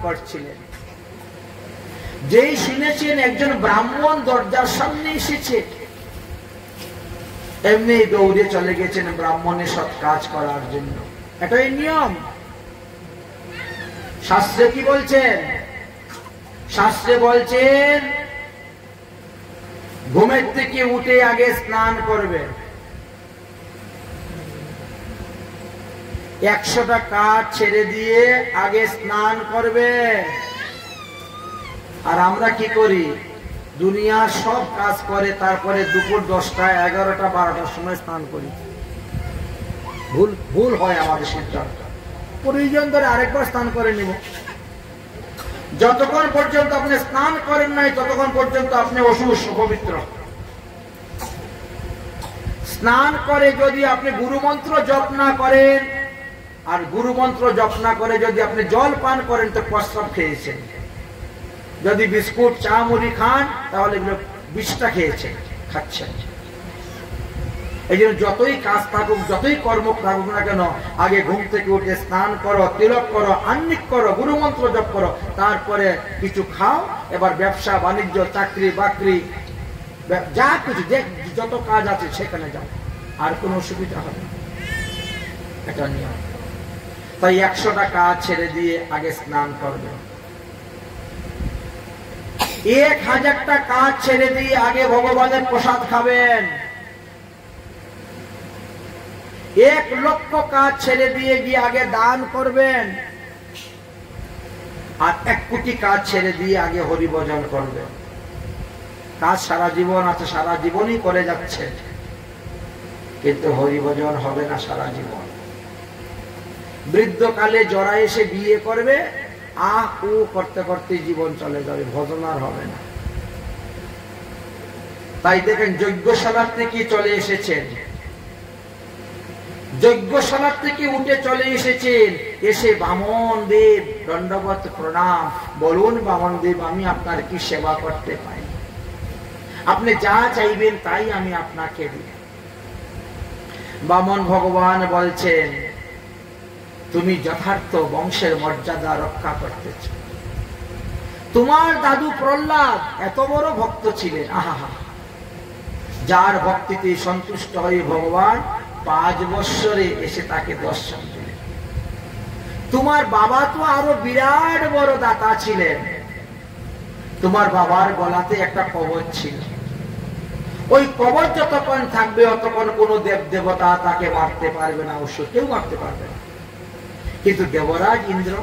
করছিলেন। যেই শুনেছেন একজন ব্রাহ্মণ দরজার সামনে এসেছে, এমনি দৌড়ে চলে গেছেন ব্রাহ্মণের সৎ কাজ করার জন্য। এটাই নিয়ম। শাস্ত্রে কি বলছেন? শাস্ত্রে বলছেন ঘুমের থেকে উঠে আগে স্নান করবে, 100টা কাজ ছেড়ে দিয়ে আগে স্নান করবে। আর আমরা কি করি? দুনিয়ার সব কাজ করে তারপরে দুপুর 10টা 11টা 12টার সময় স্নান করি। ভুল ভুল হয় আমাদের সিদ্ধান্ত। প্রয়োজন ধরে আরেকবার স্নান করে নিব। যতক্ষণ পর্যন্ত আপনি স্নান করেন নাই ততক্ষণ পর্যন্ত আপনি অপবিত্র। স্নান করে যদি আপনি গুরুমন্ত্র জপ না করেন, আর গুরুমন্ত্র জপ না করে যদি আপনি জল পান করেন তো প্রস্রাব খেয়েছেন। যদি বিস্কুট চা মুড়ি খান তাহলে বিষটা খেয়েছেন, খাচ্ছেন। এই জন্য যতই কাজ থাকুক, যতই কর্ম থাকুক না কেন, আগে ঘুম থেকে উঠে স্নান করো, তিলক করো, আহ্নিক করো, গুরুমন্ত্র জপ করো, তারপরে কিছু খাও। এবার ব্যবসা বাণিজ্য, চাকরি বাকরি, যা কিছু যত কাজ আছে সেখানে যাও, আর কোনো অসুবিধা হবে না। এটা নিয়ম। তাই 100টা কাজ ছেড়ে দিয়ে আগে স্নান করবে। 1000টা কাজ ছেড়ে দিয়ে আগে ভগবানের প্রসাদ খাবেন। 1 লক্ষ কাজ ছেড়ে দিয়ে গিয়ে আগে দান করবেন। আর 1 কোটি কাজ ছেড়ে দিয়ে আগে হরিভজন করবেন। কাজ সারা জীবন আছে, সারা জীবনই করে যাচ্ছে, কিন্তু হরিভজন হবে না সারা জীবন। বৃদ্ধকালে জরা এসে বিয়ে করবে, আহ ও করতে করতে জীবন চলে যাবে, ভজন আর হবে না। তাই দেখেন যজ্ঞশালার থেকে চলে এসেছেন, যজ্ঞশালার থেকে উঠে চলে এসেছেন, এসে বামন দেব দণ্ডবত প্রণাম। বলুন বামন দেব, আমি আপনার কি সেবা করতে পারি? আপনি যা চাইবেন তাই আমি আপনাকে দিই। বামন ভগবান বলছেন, তুমি যথার্থ বংশের মর্যাদা রক্ষা করতেছ। তোমার দাদু প্রহ্লাদ এত বড় ভক্ত ছিলেন, আহা, যার ভক্তিতে সন্তুষ্ট হয়ে ভগবান 5 বৎসরে এসে তাকে দর্শন দিলেন। তোমার বাবা তো আরো বিরাট বড় দাতা ছিলেন। তোমার বাবার গলাতে একটা কবচ ছিল। ওই কবচ যতক্ষণ থাকবে ততক্ষণ কোন দেব দেবতা তাকে মারতে পারবে না, অবশ্য কেউ মারতে পারবে না। কিন্তু দেবরাজ ইন্দ্র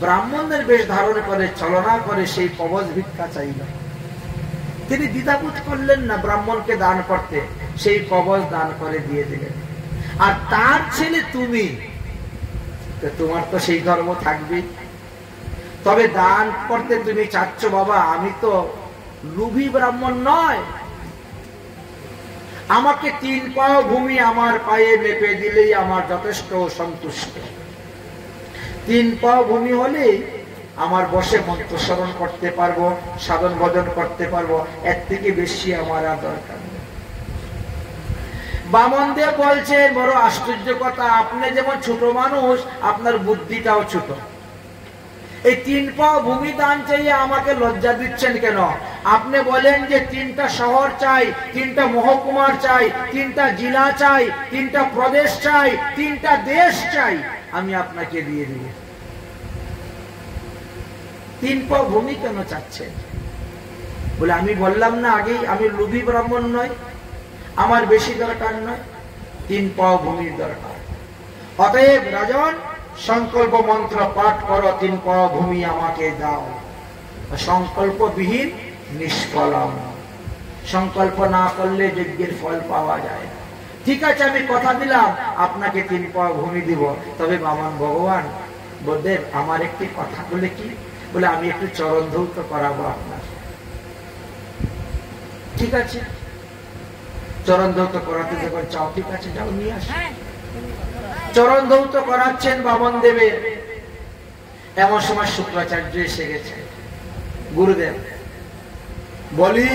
ব্রাহ্মণদের বেশ ধারণ করে ছলনা করে সেই কবচ ভিক্ষা চাইল। তিনি দ্বিধাবোধ করলেন না ব্রাহ্মণকে দান করতে, সেই কবচ দান করে দিয়ে দিলেন। আর তার ছেলে তুমি, তোমার তো সেই ধর্ম থাকবেই। তবে দান করতে তুমি চাচ্ছ বাবা, আমি তো লোভী ব্রাহ্মণ নয়। আমাকে 3 পাও ভূমি আমার পায়ে মেপে দিলেই আমার যথেষ্ট সন্তুষ্ট। 3 পাও ভূমি হলে আমার বসে মন্ত্র স্মরণ করতে পারবো, সাধন ভজন করতে পারবো, এর থেকে বেশি আমার আর দরকার নেই। বামন দেব বলছেন, বড় আশ্চর্য কথা, আপনি যেমন ছোট মানুষ, আপনার বুদ্ধিটাও ছোট। এই 3 পাও ভূমি দান চাইয়ে আমাকে লজ্জা দিচ্ছেন কেন? আপনি বলেন যে 3টা শহর চাই, 3টা মহকুমার চাই, 3টা জেলা চাই, 3টা প্রদেশ চাই, 3টা দেশ চাই, আমি আপনাকে দিয়ে দিব। 3 পাও ভূমি কেন চাচ্ছেন? বলে আমি বললাম না আগেই, আমি লোভী ব্রাহ্মণ নয়, আমার বেশি দরকার নয়, 3 পাও ভূমির দরকার। অতএব রাজন, সংকল্প মন্ত্র পাঠ করো, 3 পাও ভূমি আমাকে দাও। সংকল্পবিহীন নিষ্ফলম। সংকল্প না করলে যজ্ঞের ফল পাওয়া যায় না। ঠিক আছে, আমি কথা দিলাম আপনাকে 3 পাও ভূমি দিব, তবে বামন ভগবান বলদেব আমার একটি কথা বলে কি? বলে আমি একটু চরণ ধৌত করাবো আপনার। ঠিক আছে, চরণ ধৌত করাতে যখন চাও, ঠিক আছে যাও নিয়ে আসো। চরণ ধৌত করাচ্ছেন বামন দেবের। এমন সময় শুক্রাচার্য এসে গেছে। গুরুদেব বলি,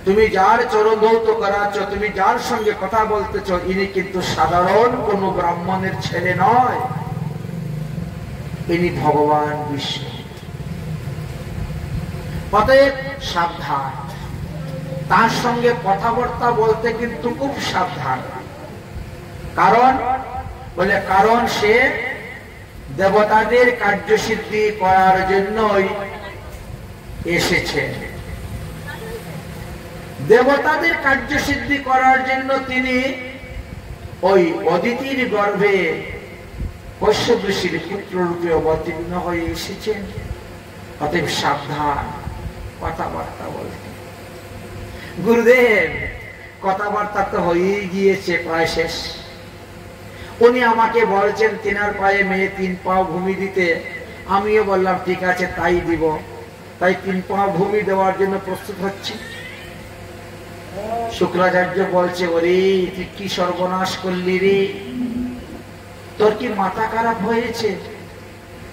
তুমি যার চরণ ধৌত করাচ্ছ, তুমি যার সঙ্গে কথা বলতেছ, ইনি কিন্তু সাধারণ কোন ব্রাহ্মণের ছেলে নয়, ইনি ভগবান বিষ্ণু। অতএব সাবধান, তার সঙ্গে কথাবার্তা বলতে কিন্তু খুব সাবধান। কারণ বলে, কারণ সে দেবতাদের কার্যসিদ্ধি করার জন্যই এসেছে। দেবতাদের কার্যসিদ্ধি করার জন্য তিনি ওই অদিতির গর্ভে কশ্যপ ঋষির পুত্র রূপে অবতীর্ণ হয়ে এসেছেন। অতএব সাবধান কথাবার্তা বলতে। গুরুদেব কথাবার্তা তো হয়েই গিয়েছে, প্রায় শেষ। উনি আমাকে বলছেন তিনার পায়ে মেয়ে 3 পাও ভূমি দিতে। আমিও বললাম ঠিক আছে তাই দিব। তাই 3 পাও ভূমি দেওয়ার জন্য প্রস্তুত হচ্ছি। শুক্রাচার্য বলছে, ওরে তুই কি সর্বনাশ করলি রে, তোর কি মাথা খারাপ হয়েছে?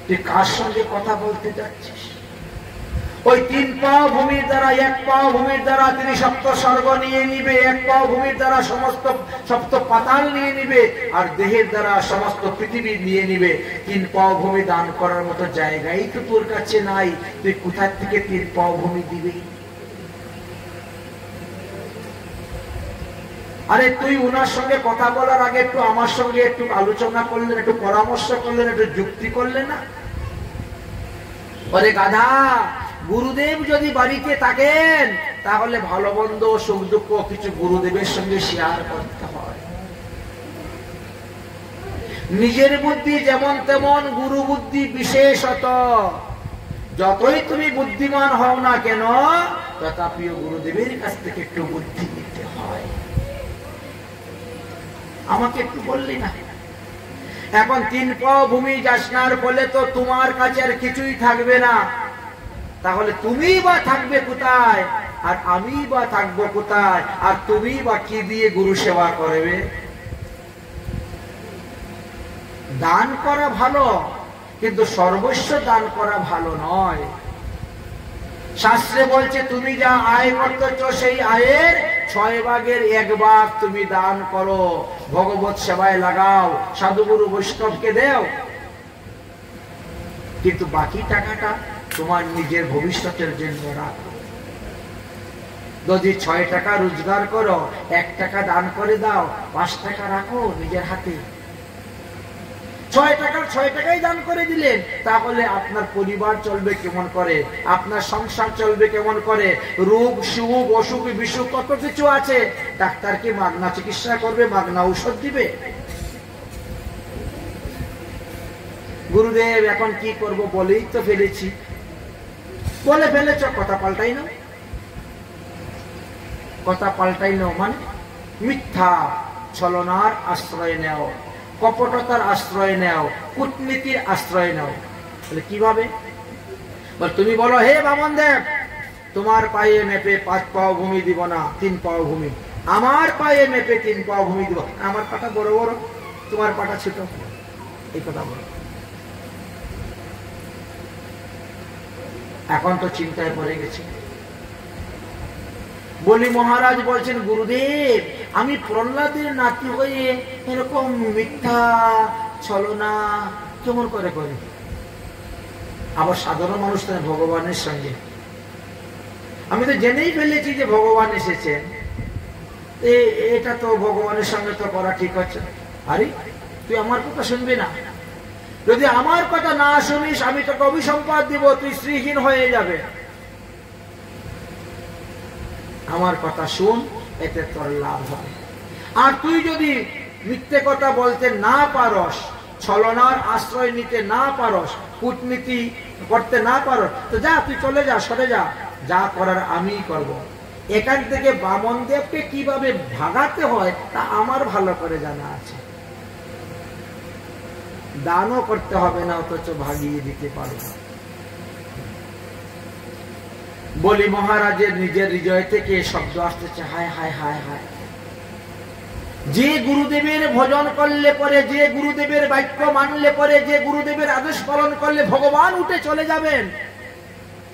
তুই কার সঙ্গে কথা বলতে যাচ্ছিস? ওই 3 পাও ভূমির দ্বারা, 1 পাও ভূমির দ্বারা তিনি সপ্ত স্বর্গ নিয়ে নিবে, 1 পাও ভূমির দ্বারা সমস্ত সপ্ত পাতাল নিয়ে নিবে, আর দেহের দ্বারা সমস্ত পৃথিবী নিয়ে নিবে। 3 পাও ভূমি দান করার মতো জায়গাই তো তোর কাছে নাই, তুই কোথা থেকে 3 পাও ভূমি দিবি? আরে তুই উনার সঙ্গে কথা বলার আগে একটু আমার সঙ্গে একটু আলোচনা করলেন, একটু পরামর্শ করলেন, একটু যুক্তি করলেন না? বলে গাধা, গুরুদেব যদি বাড়িতে থাকেন তাহলে ভালো মন্দ সুখ দুঃখ কিছু গুরুদেবের সঙ্গে শেয়ার করতে হয়। নিজের বুদ্ধি যেমন তেমন, গুরু বুদ্ধি বিশেষত। যতই তুমি বুদ্ধিমান হও না কেন, তথাপিও গুরুদেবের কাছ থেকে একটু বুদ্ধি নিতে হয়। আমাকে একটু বললি না? এখন 3 পাও ভূমি যাসনার ফলে তো তোমার কাছে আর কিছুই থাকবে না। তাহলে তুমি বা থাকবে কোথায়, আর আমি বা থাকবো কোথায়, আর তুমি বা কি দিয়ে গুরু সেবা করবে? দান করা ভালো, কিন্তু সর্বস্ব দান করা ভালো নয়। শাস্ত্রে বলছে তুমি যা আয় করতেছ সেই আয়ের 6 ভাগের 1 ভাগ তুমি দান করো, ভগবত সেবায় লাগাও, সাধুগুরু বৈষ্ণবকে দেও। কিন্তু বাকি টাকাটা তোমার নিজের ভবিষ্যতের জন্য রাখো। যদি 6 টাকা রোজগার করো, 1 টাকা দান করে দাও, 5 টাকা রাখো নিজের হাতে। 6 টাকাই দান করে দিলেন, তাহলে আপনার পরিবার চলবে কেমন করে, আপনার সংসার চলবে কেমন করে? রোগ সুখ অসুখ বিসুখ কত কিছু আছে। ডাক্তারকে মাগনা চিকিৎসা করবে, মাগনা ঔষধ দিবে। গুরুদেব এখন কি করব বলেই তো ফেলেছি। বলে ফেলেছ, কথা পাল্টাই না। কথা পাল্টাই নাও মানে মিথ্যা ছলনার আশ্রয় নেও, কপটতার আশ্রয় নেও, কূটনীতির আশ্রয় নেও। তাহলে কিভাবে? তুমি বলো, হে বামন দেব, তোমার পায়ে মেপে 5 পাও ভূমি দিব না, 3 পাও ভূমি। আমার পায়ে মেপে 3 পাও ভূমি দিব। আমার পাটা বড় বড়, তোমার পাটা ছোট, এই কথা বলো। এখন তো চিন্তায় পড়ে গেছে। বলি মহারাজ বলছেন, গুরুদেব আমি প্রহ্লাদের নাতি হয়ে এরকম মিথ্যা ছলনা কেমন করে করি? আবার সাধারণ মানুষ ভগবানের সঙ্গে। আমি তো জেনেই ফেলেছি যে ভগবান এসেছেন, এটা তো ভগবানের সঙ্গে তো করা ঠিক হচ্ছে। আরে তুই আমার কথা শুনবি না? যদি আমার কথা না শুনিস আমি তোকে অভিসম্পাদ দিব, তুই শ্রীহীন হয়ে যাবে। আমার কথা শুন, এতে তোর লাভ হবে। আর তুই যদি মিথ্যে কথা বলতে না পারস, ছলনার আশ্রয় নিতে না পারস, কূটনীতি করতে না পারস, তো যা, তুই চলে যা, সরে যা, যা করার আমিই করব। এখান থেকে বামনদেবকে কিভাবে ভাগাতে হয় তা আমার ভালো করে জানা আছে। দানও করতে হবে না, অথচ ভাগিয়ে দিতে পারবো। বলি মহারাজের নিজের হৃদয় থেকে শব্দ আসতেছে, হায় হায় হায় হায়। যে গুরুদেবের ভজন করলে পরে, যে গুরুদেবের বাক্য মানলে পরে, যে গুরুদেবের আদেশ পালন করলে ভগবান উঠে চলে যাবেন,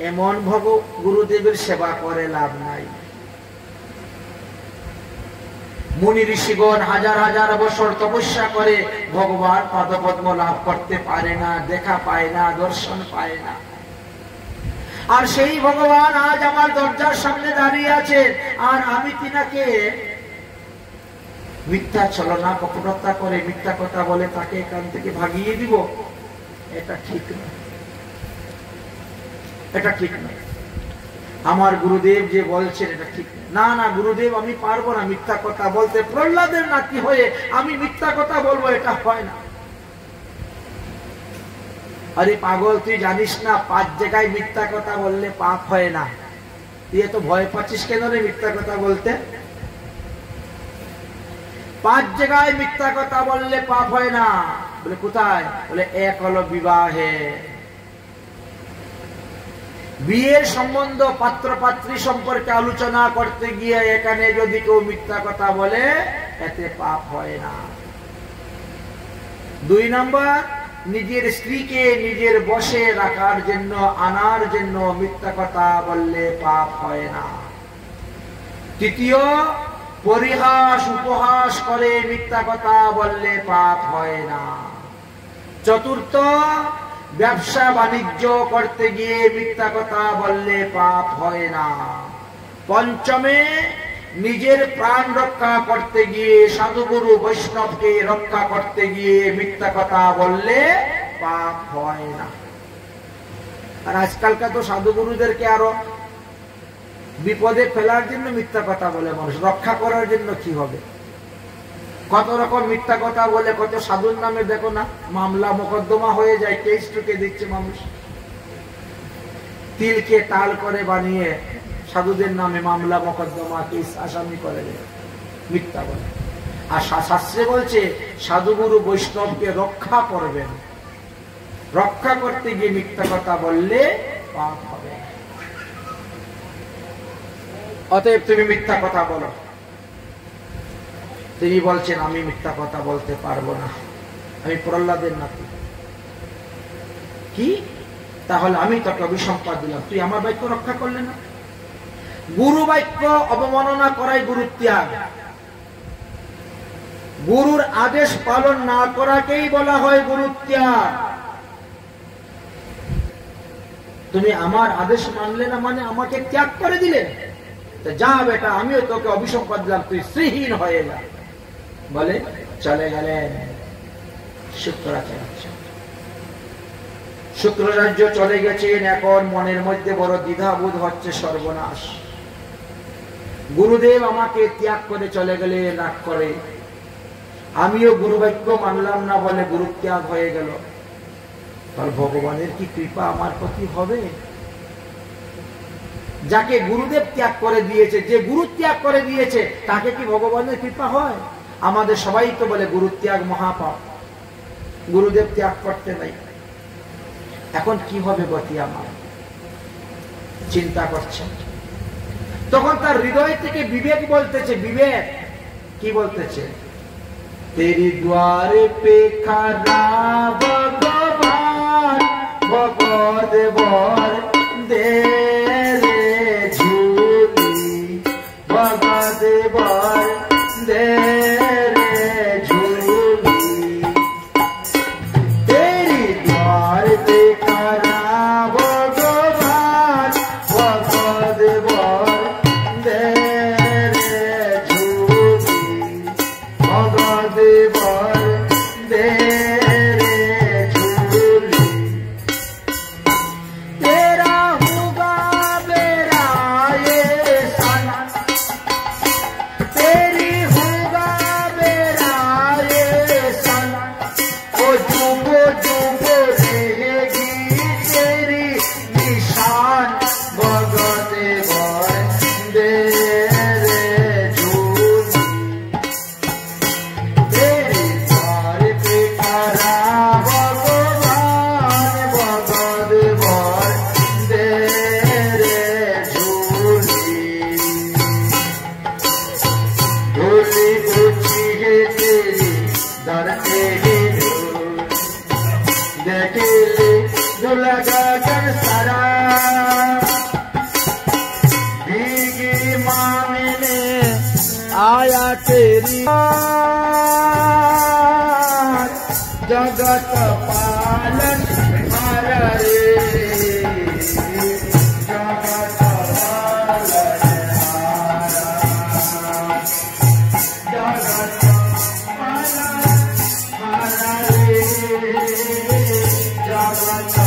এমন গুরুদেবের সেবা করে লাভ নাই। মুনি ঋষিগণ হাজার হাজার বছর তপস্যা করে ভগবান পাদপদ্ম লাভ করতে পারে না, দেখা পায় না, দর্শন পায় না। আর সেই ভগবান আজ আমার দরজার সামনে দাঁড়িয়ে আছে, আর আমি তিনাকে মিথ্যা ছলনা কপটতা করে, মিথ্যা কথা বলে তাকে এখান থেকে ভাগিয়ে দিব? এটা ঠিক নয়, এটা ঠিক নয়। আমার গুরুদেব যে বলছেন এটা ঠিক না। না, গুরুদেব আমি পারবো না মিথ্যা কথা বলতে। প্রহ্লাদের নাতি হয়ে আমি মিথ্যা কথা বলবো, এটা হয় না। আরে পাগল, তুই জানিস না 5 জায়গায় মিথ্যা কথা বললে পাপ হয় না? তুই এত ভয় পাচ্ছিস কেন রে মিথ্যা কথা বলতে? 5 জায়গায় মিথ্যা কথা বললে পাপ হয় না। বলে কোথায়? বলে এক হলো বিবাহে। বিয়ের সম্বন্ধ, পাত্র পাত্রী সম্পর্কে আলোচনা করতে গিয়ে এখানে যদি কেউ মিথ্যা কথা বলে, এতে পাপ হয় না। 2 নম্বর, নিজের স্ত্রীকে নিজের বশে রাখার জন্য, আনার জন্য মিথ্যা কথা বললে পাপ হয় না। 3, পরিহাস উপহাস করে মিথ্যা কথা বললে পাপ হয় না। 4, ব্যবসা বাণিজ্য করতে গিয়ে মিথ্যা কথা বললে পাপ হয় না। 5, নিজের প্রাণ রক্ষা করতে গিয়ে, সাধুগুরু বৈষ্ণবকে রক্ষা করতে গিয়ে মিথ্যা কথা বললে পাপ হয় না। আর আজকালকার তো সাধুগুরুদেরকে আরো বিপদে ফেলার জন্য মিথ্যা কথা বলে মানুষ, রক্ষা করার জন্য কি হবে? কত রকম মিথ্যা কথা বলে, কত সাধুর নামে দেখো না মামলা মোকদ্দমা হয়ে যায়, কেস টুকে দিচ্ছে মানুষ। তিলকে তাল করে বানিয়ে সাধুদের নামে মামলা মোকদ্দমা, কেস, আসামি করে দেয়, মিথ্যা বলে। আর শাস্ত্রে বলছে সাধুগুরু বৈষ্ণবকে রক্ষা করবেন, রক্ষা করতে গিয়ে মিথ্যা কথা বললে পাপ হবে। অতএব তুমি মিথ্যা কথা বলো। তিনি বলছেন আমি মিথ্যা কথা বলতে পারবো না, আমি প্রহ্লাদের নাতি। কি? তাহলে আমি তোকে অভিসম্পাদ দিলাম, তুই আমার বাক্য রক্ষা করলে না। গুরু বাক্য অবমাননা করাই গুরু ত্যাগ। গুরুর আদেশ পালন না করাকেই বলা হয় গুরু ত্যাগ। তুমি আমার আদেশ মানলে না, মানে আমাকে ত্যাগ করে দিলে। যা বেটা, আমিও তোকে অভিসম্পাদ দিলাম, তুই শ্রীহীন হয়ে যা। বলে চলে গেলেন শুক্রাচার্য। শুক্রাচার্য চলে গেছেন। এখন মনের মধ্যে বড় দ্বিধাবোধ হচ্ছে, সর্বনাশ, গুরুদেব আমাকে ত্যাগ করে চলে গেলে, রাগ করে। আমিও গুরু বাক্য মানলাম না বলে গুরু ত্যাগ হয়ে গেল। তাহলে ভগবানের কি কৃপা আমার প্রতি হবে? যাকে গুরুদেব ত্যাগ করে দিয়েছে, যে গুরু ত্যাগ করে দিয়েছে, তাকে কি ভগবানের কৃপা হয়? আমাদের সবাই তো বলে গুরু ত্যাগ মহাপাপ, গুরুদেব ত্যাগ করতে নাই। এখন কি হবে গতি আমার? চিন্তা করছে। তখন তার হৃদয় থেকে বিবেক বলতেছে, বিবেক কি বলতেছে? তেরি দ্বারে পে খারা ভগবান, ভগদ বর দে রে ঝুলি, ভগদ বর দে রে ঝুলি। তেরি দ্বার পে খারা लगा कर सारा भीगी मांगने आया तेरी जगत पालन हमारा रे जगत पालन जगत पालन हमारा रे जगत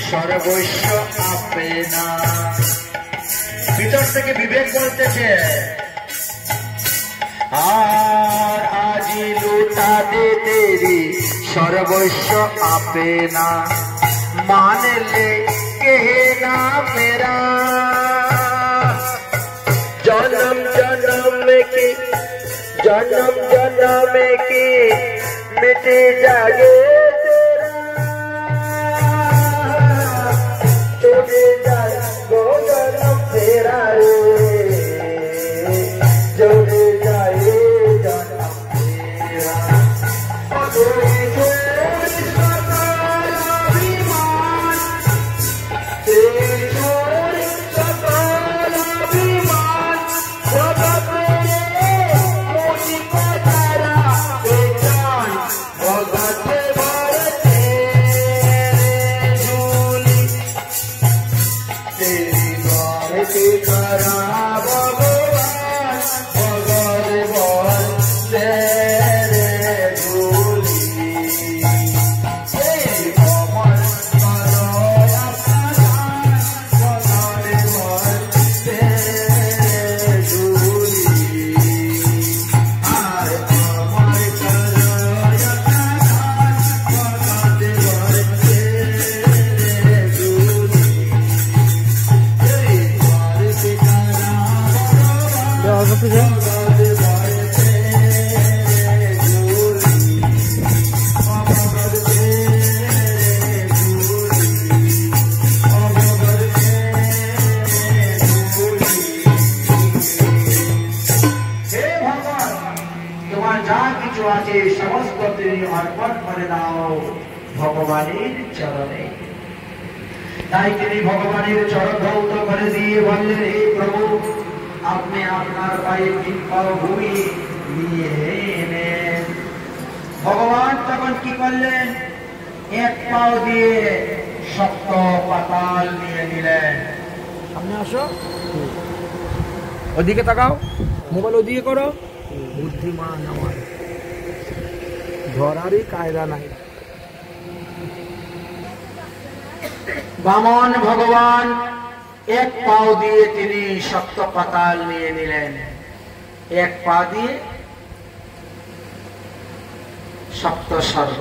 সর্বস্ব আপে না ভিতর থেকে বিবেক বলতেছে আর আজি লুটা দে তেরি সর্বস্ব আপে না मान ले कहना मेरा जन्म जन्म की मिटे जागे तेरा जोड़े जाए जन्म तेरा समस्त अर्पण करे दाओ भगवानेर चरणे ताई तिनि भगवानेर चरण धौत करे दिए बोलेन हे प्रभु आपनि आपनार पाये तीन पाओ भूमि निये नेन भगवान तखन कि करलेन एक पाओ दिए सप्त पाताल निये निलेन सामने आसो ओदिके ताकाओ मोबाइल ओदिके करो बुद्धिमान आमार ধরারই কায়দা নাই বামন ভগবান এক পাও দিয়ে তিনি সপ্ত পাতাল নিয়ে নিলেন এক পা দিয়ে সপ্ত স্বর্গ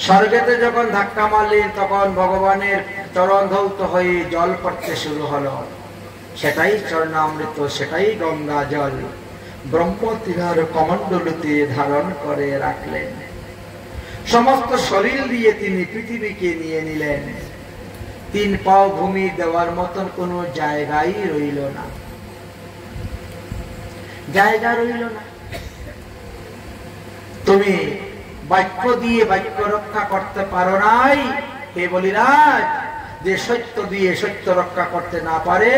স্বর্গেতে যখন ধাক্কা মারলেন তখন ভগবানের চরণ ধৌত হয়ে জল পড়তে শুরু হলো সেটাই চরণামৃত সেটাই গঙ্গা জল ब्रह्म तीनार कमंडलते धारण करे राखलेन समस्त शरीर दिए तिनी पृथ्वी के निये निलेन तीन पाव भूमि देवार मतन कोनो जायगाई रइल ना जायगा रइल ना तुमी वाक्य दिए वाक्य रक्षा करते पारो नाई हे बलिराज जे सत्य दिए सत्य रक्षा करते ना पारे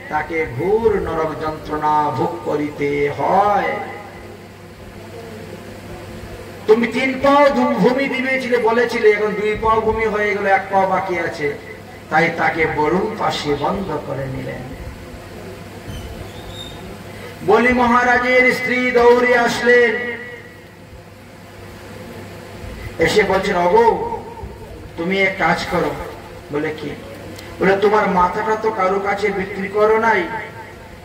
ताके घोर नरक যন্ত্রণা ভোগ করিতে হয় তুমি তিন পাও ভূমি দিবেছিলে বলেছিলে এখন দুই পাও ভূমি হয়ে গেল এক পাও বাকি আছে তাই তাকে বরুণ পাশে বন্ধ করে নিলেন বলি মহারাজের স্ত্রী দৌড়ে আসলেন এসে বলছেন ওগো তুমি এক কাজ করো বলে কি বলে তোমার মাথাটা তো কারো কাছে বিক্রি করো নাই,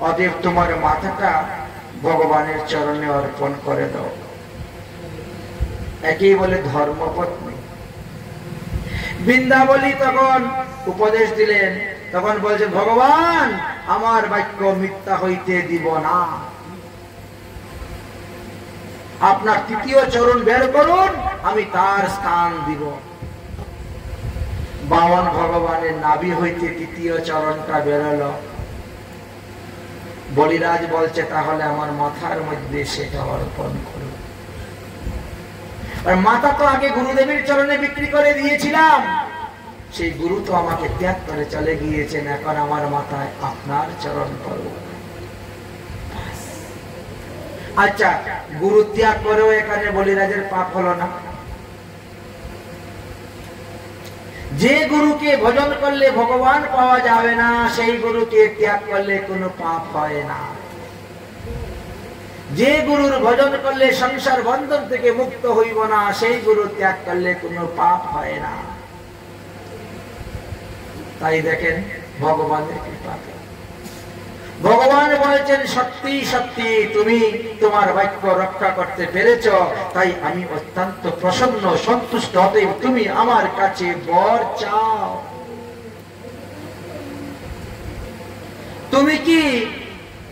অতএব তোমার মাথাটা ভগবানের চরণে অর্পণ করে দাও। একেই বলে ধর্মপত্নী। বৃন্দাবলী তখন উপদেশ দিলেন, তখন বলছে ভগবান আমার বাক্য মিথ্যা হইতে দিব না, আপনার তৃতীয় চরণ বের করুন, আমি তার স্থান দিব। বামন ভগবানের নাভি হইতে তৃতীয় চরণটা বেরোলো। বলিরাজ বলছে তাহলে আমার মাথার মধ্যে সেটা অর্পণ করুন। আর মাথা তো আগে গুরুদেবের চরণে বিক্রি করে দিয়েছিলাম, সেই গুরু তো আমাকে ত্যাগ করে চলে গিয়েছেন, এখন আমার মাথায় আপনার চরণ করব। আচ্ছা, গুরু ত্যাগ করেও এখানে বলিরাজের পাপ হলো না? যে গুরুকে ভজন করলে ভগবান পাওয়া যাবে না, সেই গুরুকে ত্যাগ করলে কোনো পাপ হয় না। যে গুরুর ভজন করলে সংসার বন্ধন থেকে মুক্ত হইব না, সেই গুরু ত্যাগ করলে কোনো পাপ হয় না। তাই দেখেন ভগবানের কৃপাতে ভগবান বলছেন সত্যি সত্যি তুমি তোমার বাক্য রক্ষা করতে পেরেছ, তাই আমি অত্যন্ত প্রসন্ন সন্তুষ্ট, অতএব তুমি আমার কাছে বর চাও। তুমি কি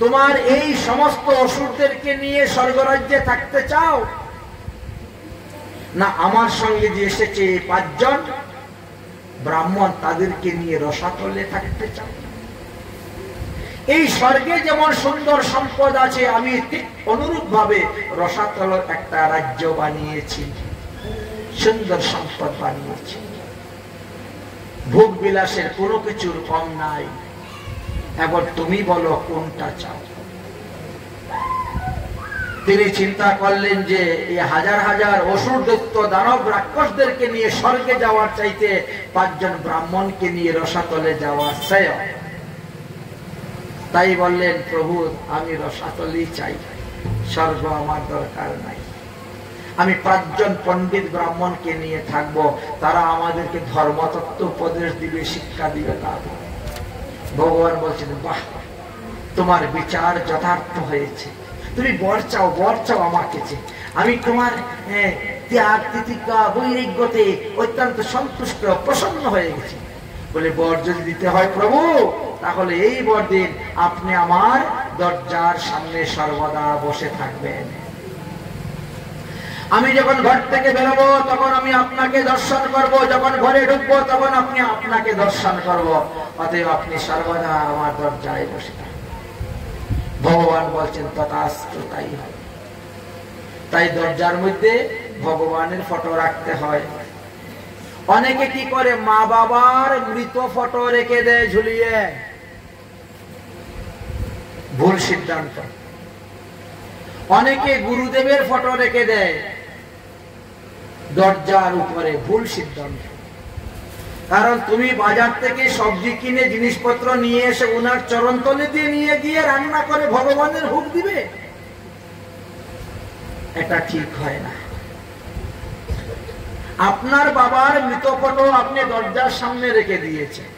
তোমার এই সমস্ত অসুরদেরকে নিয়ে স্বর্গরাজ্যে থাকতে চাও, না আমার সঙ্গে যে এসেছে 5 জন ব্রাহ্মণ তাদেরকে নিয়ে রসাতলে থাকতে চাও? এই স্বর্গে যেমন সুন্দর সম্পদ আছে, আমি ঠিক অনুরূপ ভাবে রসাতল একটা রাজ্য বানিয়েছি, সুন্দর সম্পদ বানিয়েছি, ভোগ বিলাসের কোনো কিছুর কম নাই। এবার তুমি বলো কোনটা চাও? তিনি চিন্তা করলেন যে এই হাজার হাজার অসুর দৈত্য দানব রাক্ষসদেরকে নিয়ে স্বর্গে যাওয়ার চাইতে 5 জন ব্রাহ্মণকে নিয়ে রসাতলে যাওয়া শ্রেয়। তাই বললেন প্রভু আমি রসাতলই চাই, স্বর্গ আমার দরকার নাই। আমি 5 জন পণ্ডিত ব্রাহ্মণকে নিয়ে থাকবো, তারা আমাদেরকে ধর্মতত্ত্ব উপদেশ দিবে, শিক্ষা দিবে। ভগবান বলছেন বাহ, তোমার বিচার যথার্থ হয়েছে, তুমি বর চাও, বর চাও আমাকে যে আমি তোমার ত্যাগ তিতিক্ষা বৈরাগ্যতে অত্যন্ত সন্তুষ্ট প্রসন্ন হয়ে গেছি। বলে বর যদি দিতে হয় প্রভু, তাহলে এই বর দিন আপনি আমার দরজার সামনে সর্বদা বসে থাকবেন। আমি যখন ঘর থেকে বেরোবো তখন আমি আপনাকে দর্শন করব, যখন ঘরে ঢুকবো তখন আপনি আপনাকে দর্শন করব, অতএব আপনি সর্বদা আমার দরজায় বসে থাকবেন। ভগবান বলছেন তথাস্তু, তাই হবে। তাই দরজার মধ্যে ভগবানের ফটো রাখতে হয়। অনেকে কি করে, মা বাবার মৃত ফটো রেখে দেয় ঝুলিয়ে, ভুল সিদ্ধান্ত। অনেকে গুরুদেবের ফটো রেখে দেয় দরজার উপরে, ভুল সিদ্ধান্ত। কারণ তুমি বাজার থেকে সবজি কিনে জিনিসপত্র নিয়ে এসে ওনার চরণতলে দিয়ে নিয়ে গিয়ে রান্না করে ভগবানের ভোগ দিবে, এটা ঠিক হয় না। আপনার বাবার মৃত ফটো আপনি দরজার সামনে রেখে দিয়েছেন,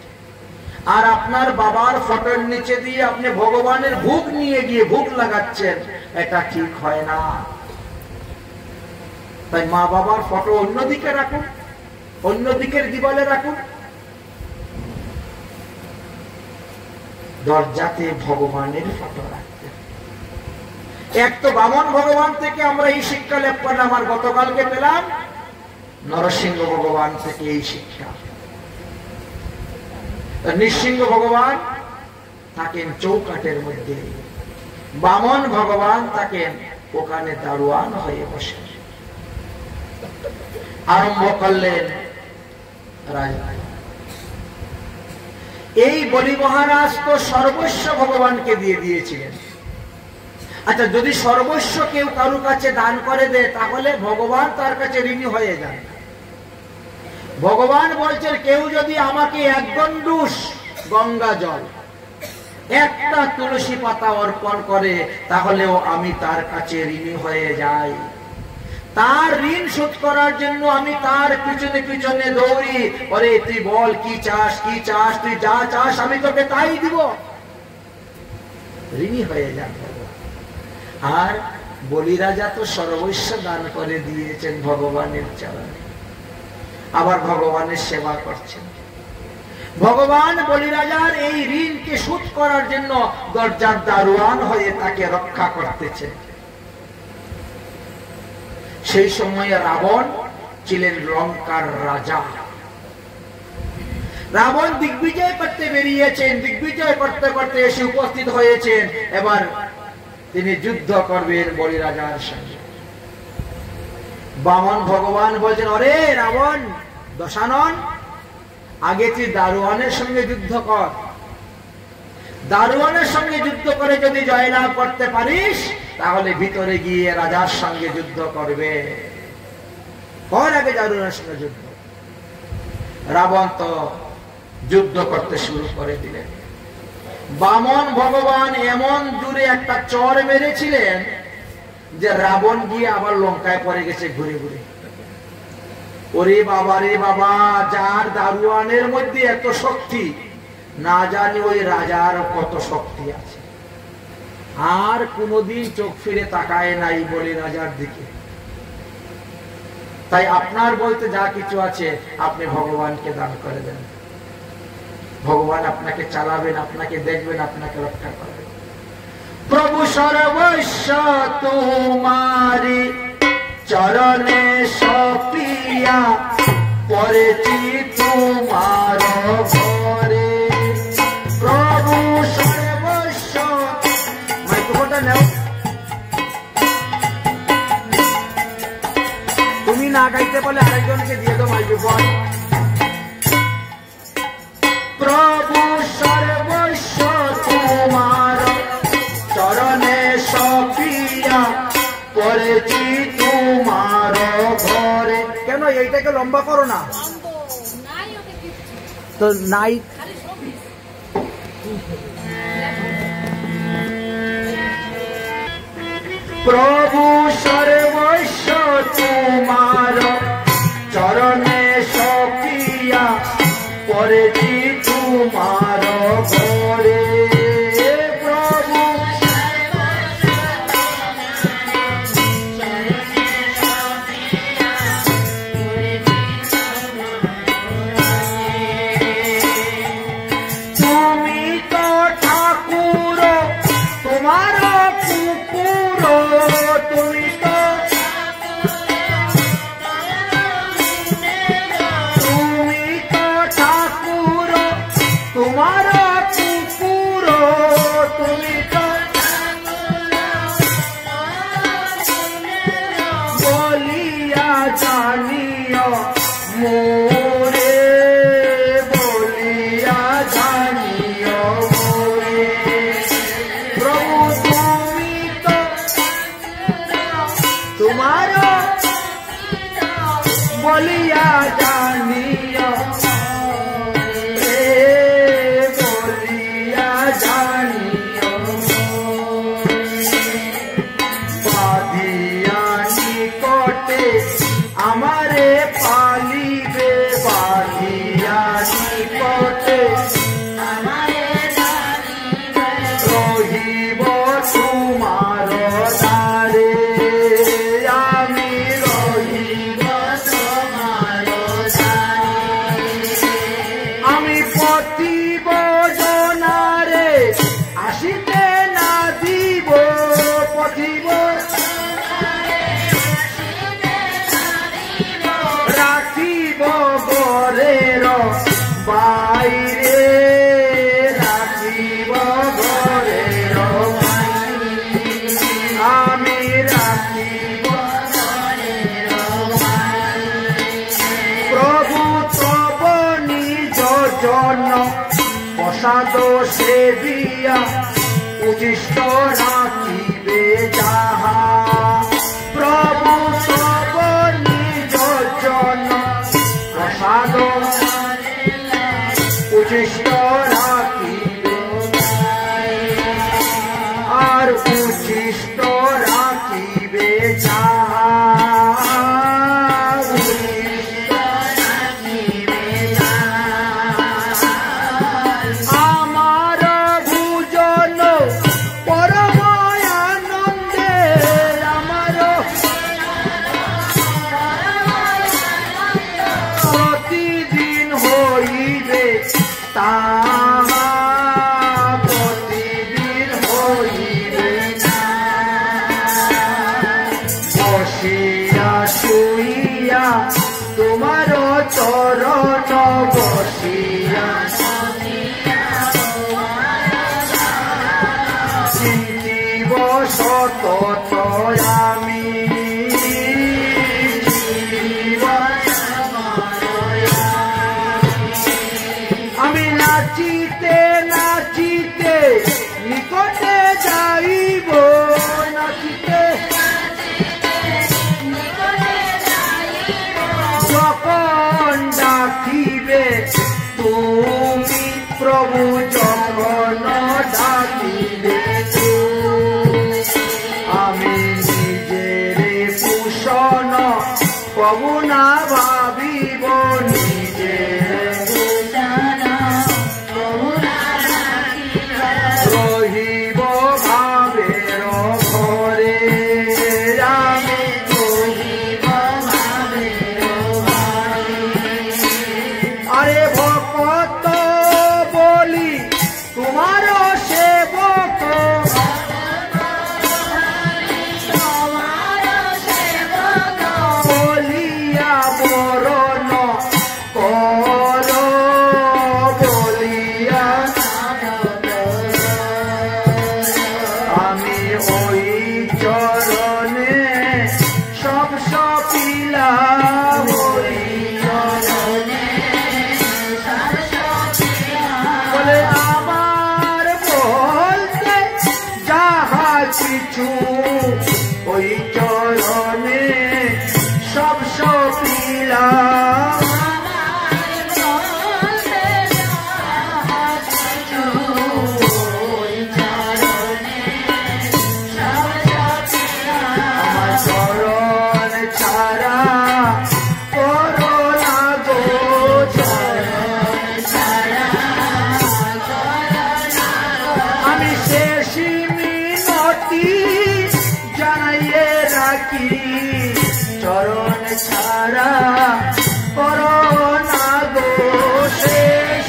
আর আপনার বাবার ফটোর নিচে দিয়ে আপনি ভগবানের ভোগ নিয়ে গিয়ে ভোগ লাগাচ্ছেন, এটা ঠিক হয় না। তাই মা বাবার ফটো অন্যদিকে রাখুন, অন্যদিকের দিবালে রাখুন, দরজাতে ভগবানের ফটো রাখতে। এক তো বামন ভগবান থেকে আমরা এই শিক্ষা লাভ করলাম, আমার গতকালকে পেলাম নরসিংহ ভগবান থেকে এই শিক্ষা। নৃসিংহ ভগবান থাকেন চৌকাটের মধ্যে, বামন ভগবান থাকেন ওখানে দারোয়ান হয়ে বসে। আরম্ভ করলেন রাজা। এই বলি মহারাজ তো সর্বস্ব ভগবানকে দিয়ে দিয়েছিলেন। আচ্ছা, যদি সর্বস্ব কেউ কারো কাছে দান করে দেয় তাহলে ভগবান তার কাছে ঋণী হয়ে যায়। ভগবান বলছেন কেউ যদি আমাকে 1 গণ্ডূষ গঙ্গা জল, 1টা তুলসী পাতা অর্পণ করে, তাহলেও আমি তার কাছে ঋণী হয়ে যাই। তার ঋণ শোধ করার জন্য আমি তার পিছনে পিছনে দৌড়ি, ওরে তুই বল কি চাস, কি চাস, তুই যা চাস আমি তোকে তাই দিব, ঋণী হয়ে যান। আর বলি রাজা তো সর্বস্ব দান করে দিয়েছেন ভগবানের চরণে, আবার ভগবানের সেবা করছেন। ভগবান বলি রাজার এই ঋণকে শোধ করার জন্য দরজার দারোয়ান হয়ে তাকে রক্ষা করতেছে। সেই সময় রাবণ ছিলেন লঙ্কার রাজা। রাবণ দিগ্বিজয় করতে বেরিয়েছেন, দিগ্বিজয় করতে করতে এসে উপস্থিত হয়েছেন। এবার তিনি যুদ্ধ করবেন বলি রাজার সঙ্গে। বামন ভগবান বলছেন, অরে রাবণ দশানন, আগে তুই দারোয়ানের সঙ্গে যুদ্ধ কর, দারোয়ানের সঙ্গে যুদ্ধ করে যদি জয়লাভ করতে পারিস তাহলে ভিতরে গিয়ে রাজার সঙ্গে যুদ্ধ করবে, কর আগে দারোয়ানের সঙ্গে যুদ্ধ। রাবণ তো যুদ্ধ করতে শুরু করে দিলেন। বামন ভগবান এমন দূরে একটা চর মেরেছিলেন যে রাবণ গিয়ে আবার লঙ্কায় পড়ে গেছে ঘুরে ঘুরে। ওরে বাবা রে বাবা, যার দারোয়ানের মধ্যে এত শক্তি, না জানি ওই রাজার কত শক্তি আছে। আর কোনদিন চোখ ফিরে তাকায় নাই বলে রাজার দিকে। তাই আপনার বলতে যা কিছু আছে আপনি ভগবানকে দান করে দেন, ভগবান আপনাকে চালাবেন, আপনাকে দেখবেন, আপনাকে রক্ষা করবেন। প্রভু সর্বস্ব তোমারি চরণে সপিয়া পড়েছি তোমার ঘরে। প্রভু সর্বস্ব, মাইক্রোফোনটা নাও, তুমি না গাইতে বলে আরেকজনকে দিয়ে দাও মাইক্রোফোন। প্রভু সর্বস্ব তোমার চরণে সপিয়া পড়েছি তোমার ঘরে। কেন এইটাকে লম্বা করো না তো? নাই প্রভু সর্বস্ব তোমার চরণে সপিয়া পড়েছি তোমার ঘরে। সেবিয়া উচিষ্ট রাখিবে যাহা। প্রভু সব নিজ জন প্রসাদ উচিষ্ট রাখিবে, আর উচিষ্ট রাখিবে যাহা। তাহা প্রতিবীর হইবে না। বসিয়া শুইয়া তোমার চরণ বসিয়া চিন্তিব সতত আমি। আমি নাচিতে নাচিতে নিকটে যাইব, নাচিতে যখন ডাকিবে তুমি প্রভু, যখন ডাকিবে আমি নিজের ভূষণ প্রভু না ভাবিব, নিজের রহিব ভাবের ঘরে। আমি রহিব ভাবের ঘরে। আরে ভক্ত বলি তোমার সেবক, বলিয়া বরণ কর, বলিয়া আমি ওই চরণে সব সপিলাম, ওই চরণে বলে আমার বলতে যাহা কিছু ওই চরণে সব সপিলাম। আমার চরণ ছাড়া করো না গো, চরণ ছাড়া আমি শেষ মিনতি জানাইয়ে রাখি, চরণ ছাড়া করো না গো শেষ।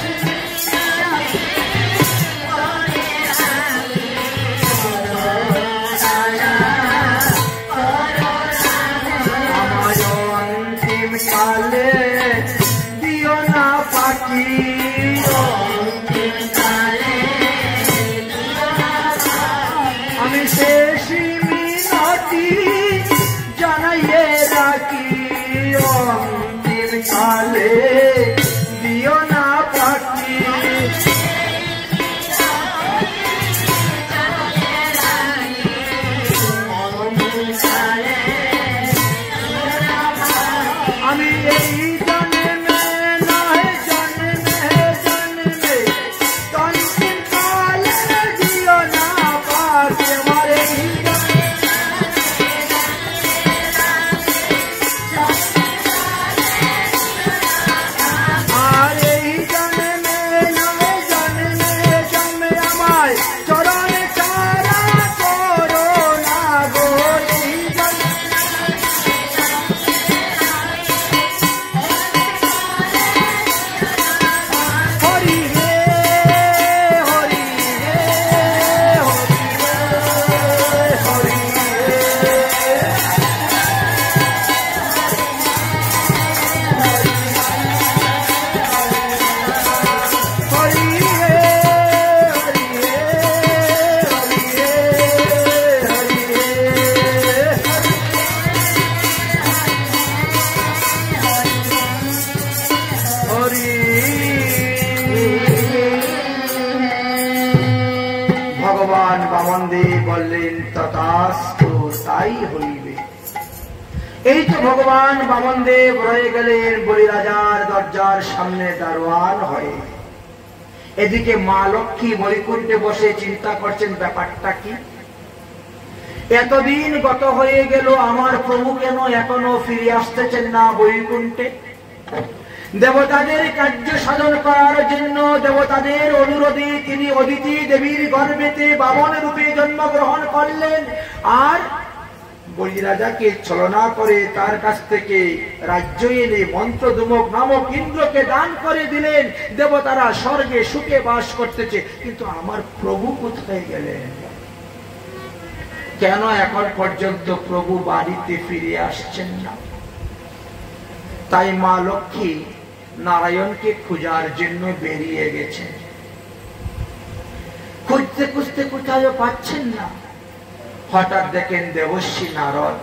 আমার অন্তিম কালে দিও না ফাঁকি, অন্তিম কালে আমি শেষ মিনতি জানাইয়ে রাখি, অন্তিম কালে দিও না ফাঁকি। আমি এই জন্মে নয় জন্মে জন্মে অন্তিম কালে দিও না ফাঁকি। আমার এই আর এই জন্মে নয় জন্মে জন্মে আমায় চরণ ছাড়া করো না গো, এই জন্মে হরি রে হরি রে হরি রে হরি ভগবান বামনদেব বললেন তথাস্তু, তাই হইবে। এই তো ভগবান বামনদেব রয়ে গেলেন বলিরাজার দরজার সামনে দারোয়ান হয়ে। এদিকে মা লক্ষ্মী বলিকুণ্ডে বসে চিন্তা করছেন ব্যাপারটা কি। এতদিন গত হয়ে গেল, আমার প্রভু কেন এখনো ফিরে আসতেছেন না বৈকুণ্ঠে? দেবতাদের কার্য সাধন করার জন্য দেবতাদের অনুরোধে তিনি অদিতি দেবীর গর্ভেতে বামন রূপে জন্মগ্রহণ করলেন। আর বলিরাজাকে ছলনা করে তার কাছ থেকে রাজ্য এনে মন্ত্রদুমক নামক ইন্দ্রকে দান করে দিলেন। দেবতারা স্বর্গে সুখে বাস করতেছে, কিন্তু আমার প্রভু কোথায় গেলেন? কেন এখন পর্যন্ত প্রভু বাড়িতে ফিরে আসছেন না? তাই মা লক্ষ্মী নারায়ণকে খোঁজার জন্য বেরিয়ে গেছেন। খুঁজতে খুঁজতে কোথাও পাচ্ছেন না। হঠাৎ দেখেন দেবর্ষি নারদ।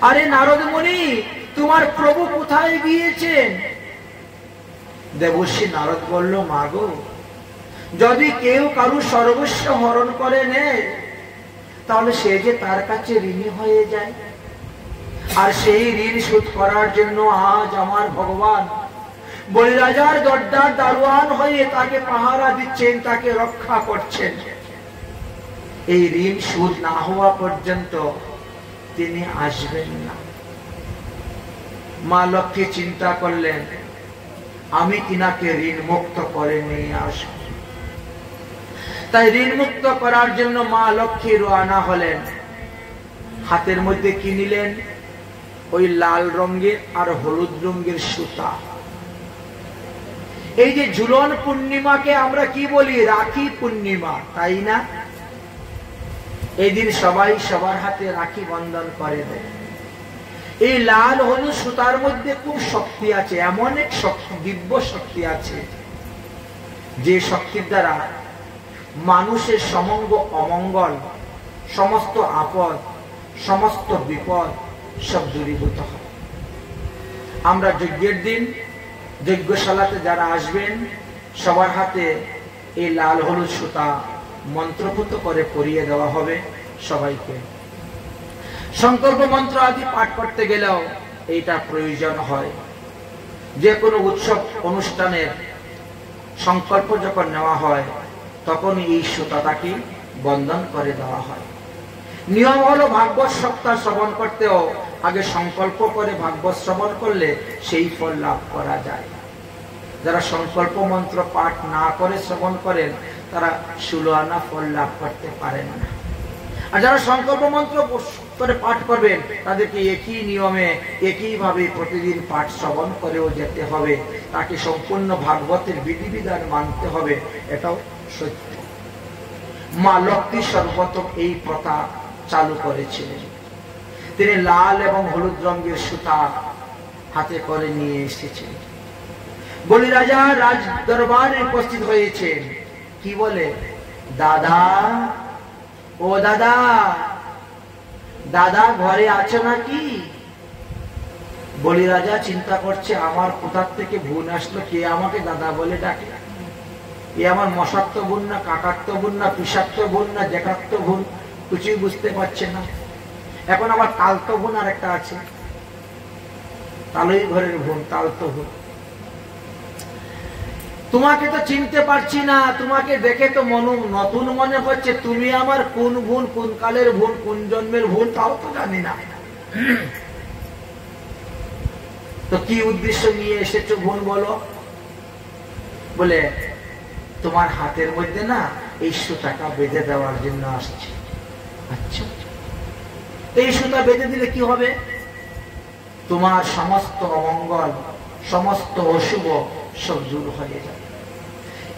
আরে নারদ মুনি, তোমার প্রভু কোথায় গিয়েছেন? দেবর্ষি নারদ বলল, মাগো, যদি কেউ কারু সর্বস্ব হরণ করে নেয় তাহলে সে যে তার কাছে ঋণী হয়ে যায়, আর সেই ঋণ শোধ করার জন্য আজ আমার ভগবান বলিরাজার দরজার দারোয়ান হয়ে তাকে পাহারা দিচ্ছেন, তাকে রক্ষা করছেন। এই ঋণ শোধ না হওয়া পর্যন্ত তিনি আসবেন না। মা লক্ষ্মী চিন্তা করলেন, আমি তিনাকে ঋণ মুক্ত করে নিয়ে আসব। তাই ঋণ মুক্ত করার জন্য মা লক্ষ্মী রওনা হলেন। হাতের মধ্যে কি নিলেন? ওই লাল রঙের আর হলুদ রঙের সুতা। এই যে ঝুলন পূর্ণিমাকে আমরা কি বলি? রাখি পূর্ণিমা, তাই না? এই দিন সবাই সবার হাতে রাখি বন্ধন করে দেয়। এই লাল হলুদ সুতার মধ্যে খুব শক্তি আছে, এমন এক শক্তি, দিব্য শক্তি আছে, যে শক্তির দ্বারা মানুষের সমঙ্গ অমঙ্গল, সমস্ত আপদ, সমস্ত বিপদ সব দূরীভূত হয়। আমরা যজ্ঞের দিন যজ্ঞশালাতে যারা আসবেন সবার হাতে এই লাল হলুদ সুতা মন্ত্রপুত করে পরিয়ে দেওয়া হবে সবাইকে। সংকল্প মন্ত্র আদি পাঠ করতে গেলেও এইটা প্রয়োজন হয়। যে কোনো উৎসব অনুষ্ঠানের সংকল্প যখন নেওয়া হয় তখন এই সুতাটাকে বন্ধন করে দেওয়া হয়। নিয়ম হলো ভাগবত সপ্তাহ শ্রবণ করতেও আগে সংকল্প করে ভাগবত শ্রবণ করলে সেই ফল লাভ করা যায়। যারা সংকল্প মন্ত্র পাঠ না করে শ্রবণ করেন তারা 16 আনা ফল লাভ করতে পারেন না। আর যারা সংকল্প মন্ত্র করে পাঠ করবেন তাদেরকে একই নিয়মে একইভাবে প্রতিদিন পাঠ শ্রবণ করেও যেতে হবে, তাকে সম্পূর্ণ ভাগবতের বিধিবিধান মানতে হবে, এটাও সত্য। মা লক্ষ্মী সর্বপ্রথম এই প্রথা চালু করেছিলেন। তিনি লাল এবং হলুদ রঙের সুতা হাতে করে নিয়ে এসেছেন। বলিরাজা রাজ দরবারে উপস্থিত হয়েছেন। কি বলে? দাদা, ও দাদা, দাদা ঘরে আছো নাকি? বলিরাজা চিন্তা করছে, আমার কোথার থেকে বোন আসলো, কে আমাকে দাদা বলে ডাকে? এ আমার মশাত্ম বোন না, কাকাত্ম বোন না, পিসাত্ম বোন না, জ্যাঠাত্ম বোন, কিছুই বুঝতে পারছে না। এখন আবার তালতো বোন আর একটা আছে, তালই ঘরের বোন, তালতো বোন। তোমাকে তো চিনতে পারছি না, তোমাকে দেখে তো নতুন মনে হচ্ছে। তুমি আমার কোন বোন, কোন কালের বোন, কোন জন্মের বোন তাও তো জানি না। তো কি উদ্দেশ্য নিয়ে এসেছো বোন বলো? বলে, তোমার হাতের মধ্যে না এই সুতাটা বেঁধে দেওয়ার জন্য আসছে। আচ্ছা, এই সুতা বেঁধে দিলে কি হবে? তোমার সমস্ত অমঙ্গল, সমস্ত অশুভ সব দূর হয়ে যাবে।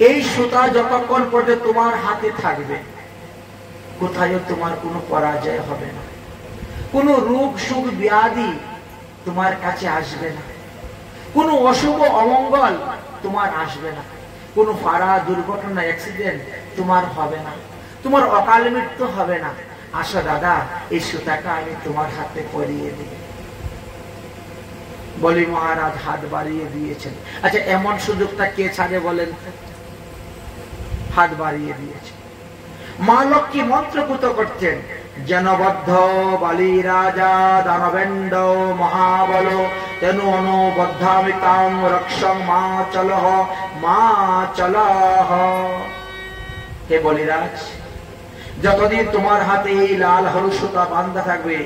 এই সুতা যতক্ষণ পর্যন্ত তোমার হাতে থাকবে কোথায় তোমার কোনো পরাজয় হবে না, কোনো রোগ সুখ ব্যাধি তোমার কাছে আসবে না, কোনো অশুভ অমঙ্গল তোমার আসবে না, কোনো ফাড়া দুর্ঘটনা অ্যাক্সিডেন্ট তোমার হবে না, তোমার অকাল মৃত্যু হবে না। আসো দাদা, এই সুতাটা আমি তোমার হাতে পরিয়ে দিই। বলি মহারাজ হাত বাড়িয়ে দিয়েছেন। আচ্ছা, এমন সুযোগটা কে ছাড়ে বলেন? হাত বাড়িয়ে দিয়েছে। মা লক্ষ্মী মন্ত্রপুত করছেন, জনবদ্ধ বালি রাজা দানবেন্দ মহাবল তেনু অনুবদ্ধামিতাং রক্ষং মা চলহ মা চলহ। হে বলিরাজ, যতদিন তোমার হাতে এই লাল হলুদ সুতা বাঁধা থাকবে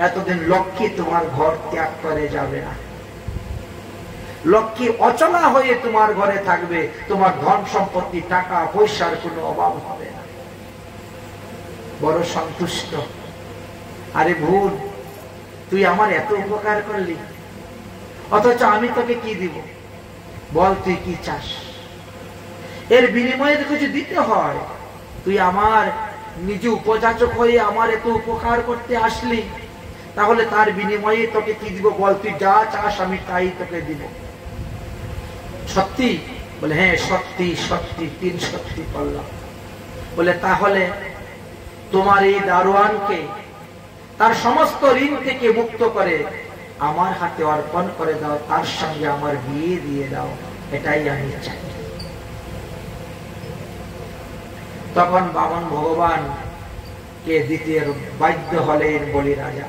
এতদিন লক্ষ্মী তোমার ঘর ত্যাগ করে যাবে না। লক্ষ্মী অচলা হয়ে তোমার ঘরে থাকবে, তোমার ধন সম্পত্তি টাকা পয়সার কোনো অভাব হবে না। বড় সন্তুষ্ট। আরে ভুল, তুই আমার এত উপকার করলি, অথচ আমি তোকে কি দিব? বল তুই কি চাস? এর বিনিময়ে কিছু দিতে হয়। তুই আমার নিজে উপযাচক হয়ে আমার এত উপকার করতে আসলি, তাহলে তার বিনিময়ে তোকে কি দিব? বল তুই যা চাস আমি তাই তোকে দিব। সত্যি? বলে হ্যাঁ সত্যি সত্যি, 3 সত্যি করলাম। বলে তাহলে তোমার এই দারোয়ানকে তার সমস্ত ঋণ থেকে মুক্ত করে আমার হাতে অর্পণ করে দাও, তার সঙ্গে আমার বিয়ে দিয়ে দাও, এটাই আমি চাই। তখন বামন ভগবান কে দিতে বাধ্য হলেন বলিরাজা।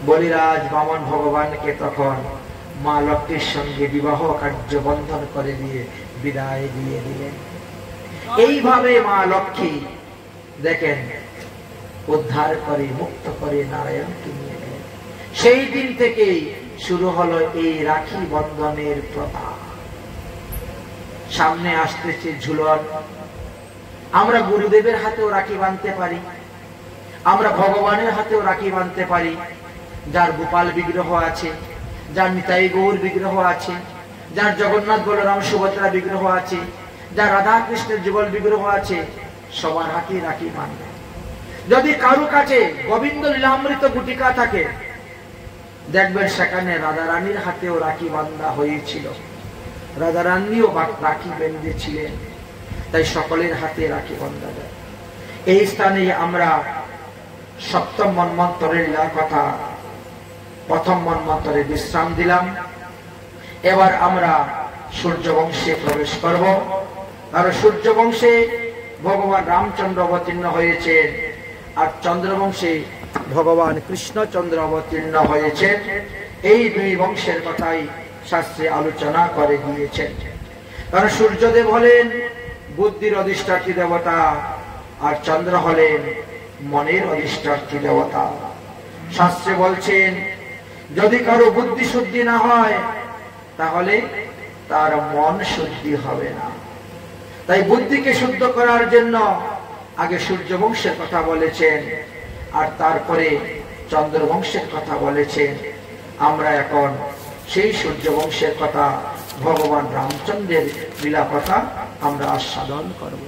বলিরাজ বামন ভগবানকে তখন মা লক্ষ্মীর সঙ্গে বিবাহ কার্য বন্ধন করে দিয়ে বিদায় দিয়ে দিলেন। এইভাবে মা লক্ষ্মী দেখেন উদ্ধার করে মুক্ত করে নারায়ণকে নিয়ে গেলেন। সেই দিন থেকেই শুরু হলো এই রাখি বন্ধনের প্রথা। সামনে আসতেছে ঝুলন। আমরা গুরুদেবের হাতেও রাখি বাঁধতে পারি, আমরা ভগবানের হাতেও রাখি বাঁধতে পারি। যার গোপাল বিগ্রহ আছে, যার নিতাই গৌর বিগ্রহ আছে, যার জগন্নাথ বলরাম সুভদ্রা বিগ্রহ আছে, যার রাধা কৃষ্ণের যুগল বিগ্রহ আছে, সবার হাতে রাখি বাঁধবে। যদি কারো কাছে গোবিন্দ লীলামৃত গুটিকা থাকে, দেখবেন সেখানে রাধা রানীর হাতেও রাখি বাঁধা হয়েছিল, রাধা রানীও রাখি বেঁধেছিলেন। তাই সকলের হাতে রাখি বাঁধা যায়। এই স্থানে আমরা সপ্তম মন্বন্তরের লীলার কথা প্রথম মন্বন্তরে বিশ্রাম দিলাম। এবার আমরা সূর্যবংশে প্রবেশ করব। কারণ সূর্যবংশে ভগবান রামচন্দ্র অবতীর্ণ হয়েছেন, আর চন্দ্রবংশে ভগবান কৃষ্ণচন্দ্র অবতীর্ণ হয়েছেন। এই দুই বংশের কথাই শাস্ত্রে আলোচনা করে দিয়েছেন। কারণ সূর্যদেব হলেন বুদ্ধির অধিষ্ঠাত্রী দেবতা, আর চন্দ্র হলেন মনের অধিষ্ঠাত্রী দেবতা। শাস্ত্রে বলছেন যদি কারো বুদ্ধি শুদ্ধি না হয়, তাহলে তার মন শুদ্ধি হবে না। তাই বুদ্ধিকে শুদ্ধ করার জন্য আগে সূর্যবংশের কথা বলেছেন, আর তারপরে চন্দ্রবংশের কথা বলেছেন। আমরা এখন সেই সূর্যবংশের কথা, ভগবান রামচন্দ্রের লীলা কথা আমরা আস্বাদন করব।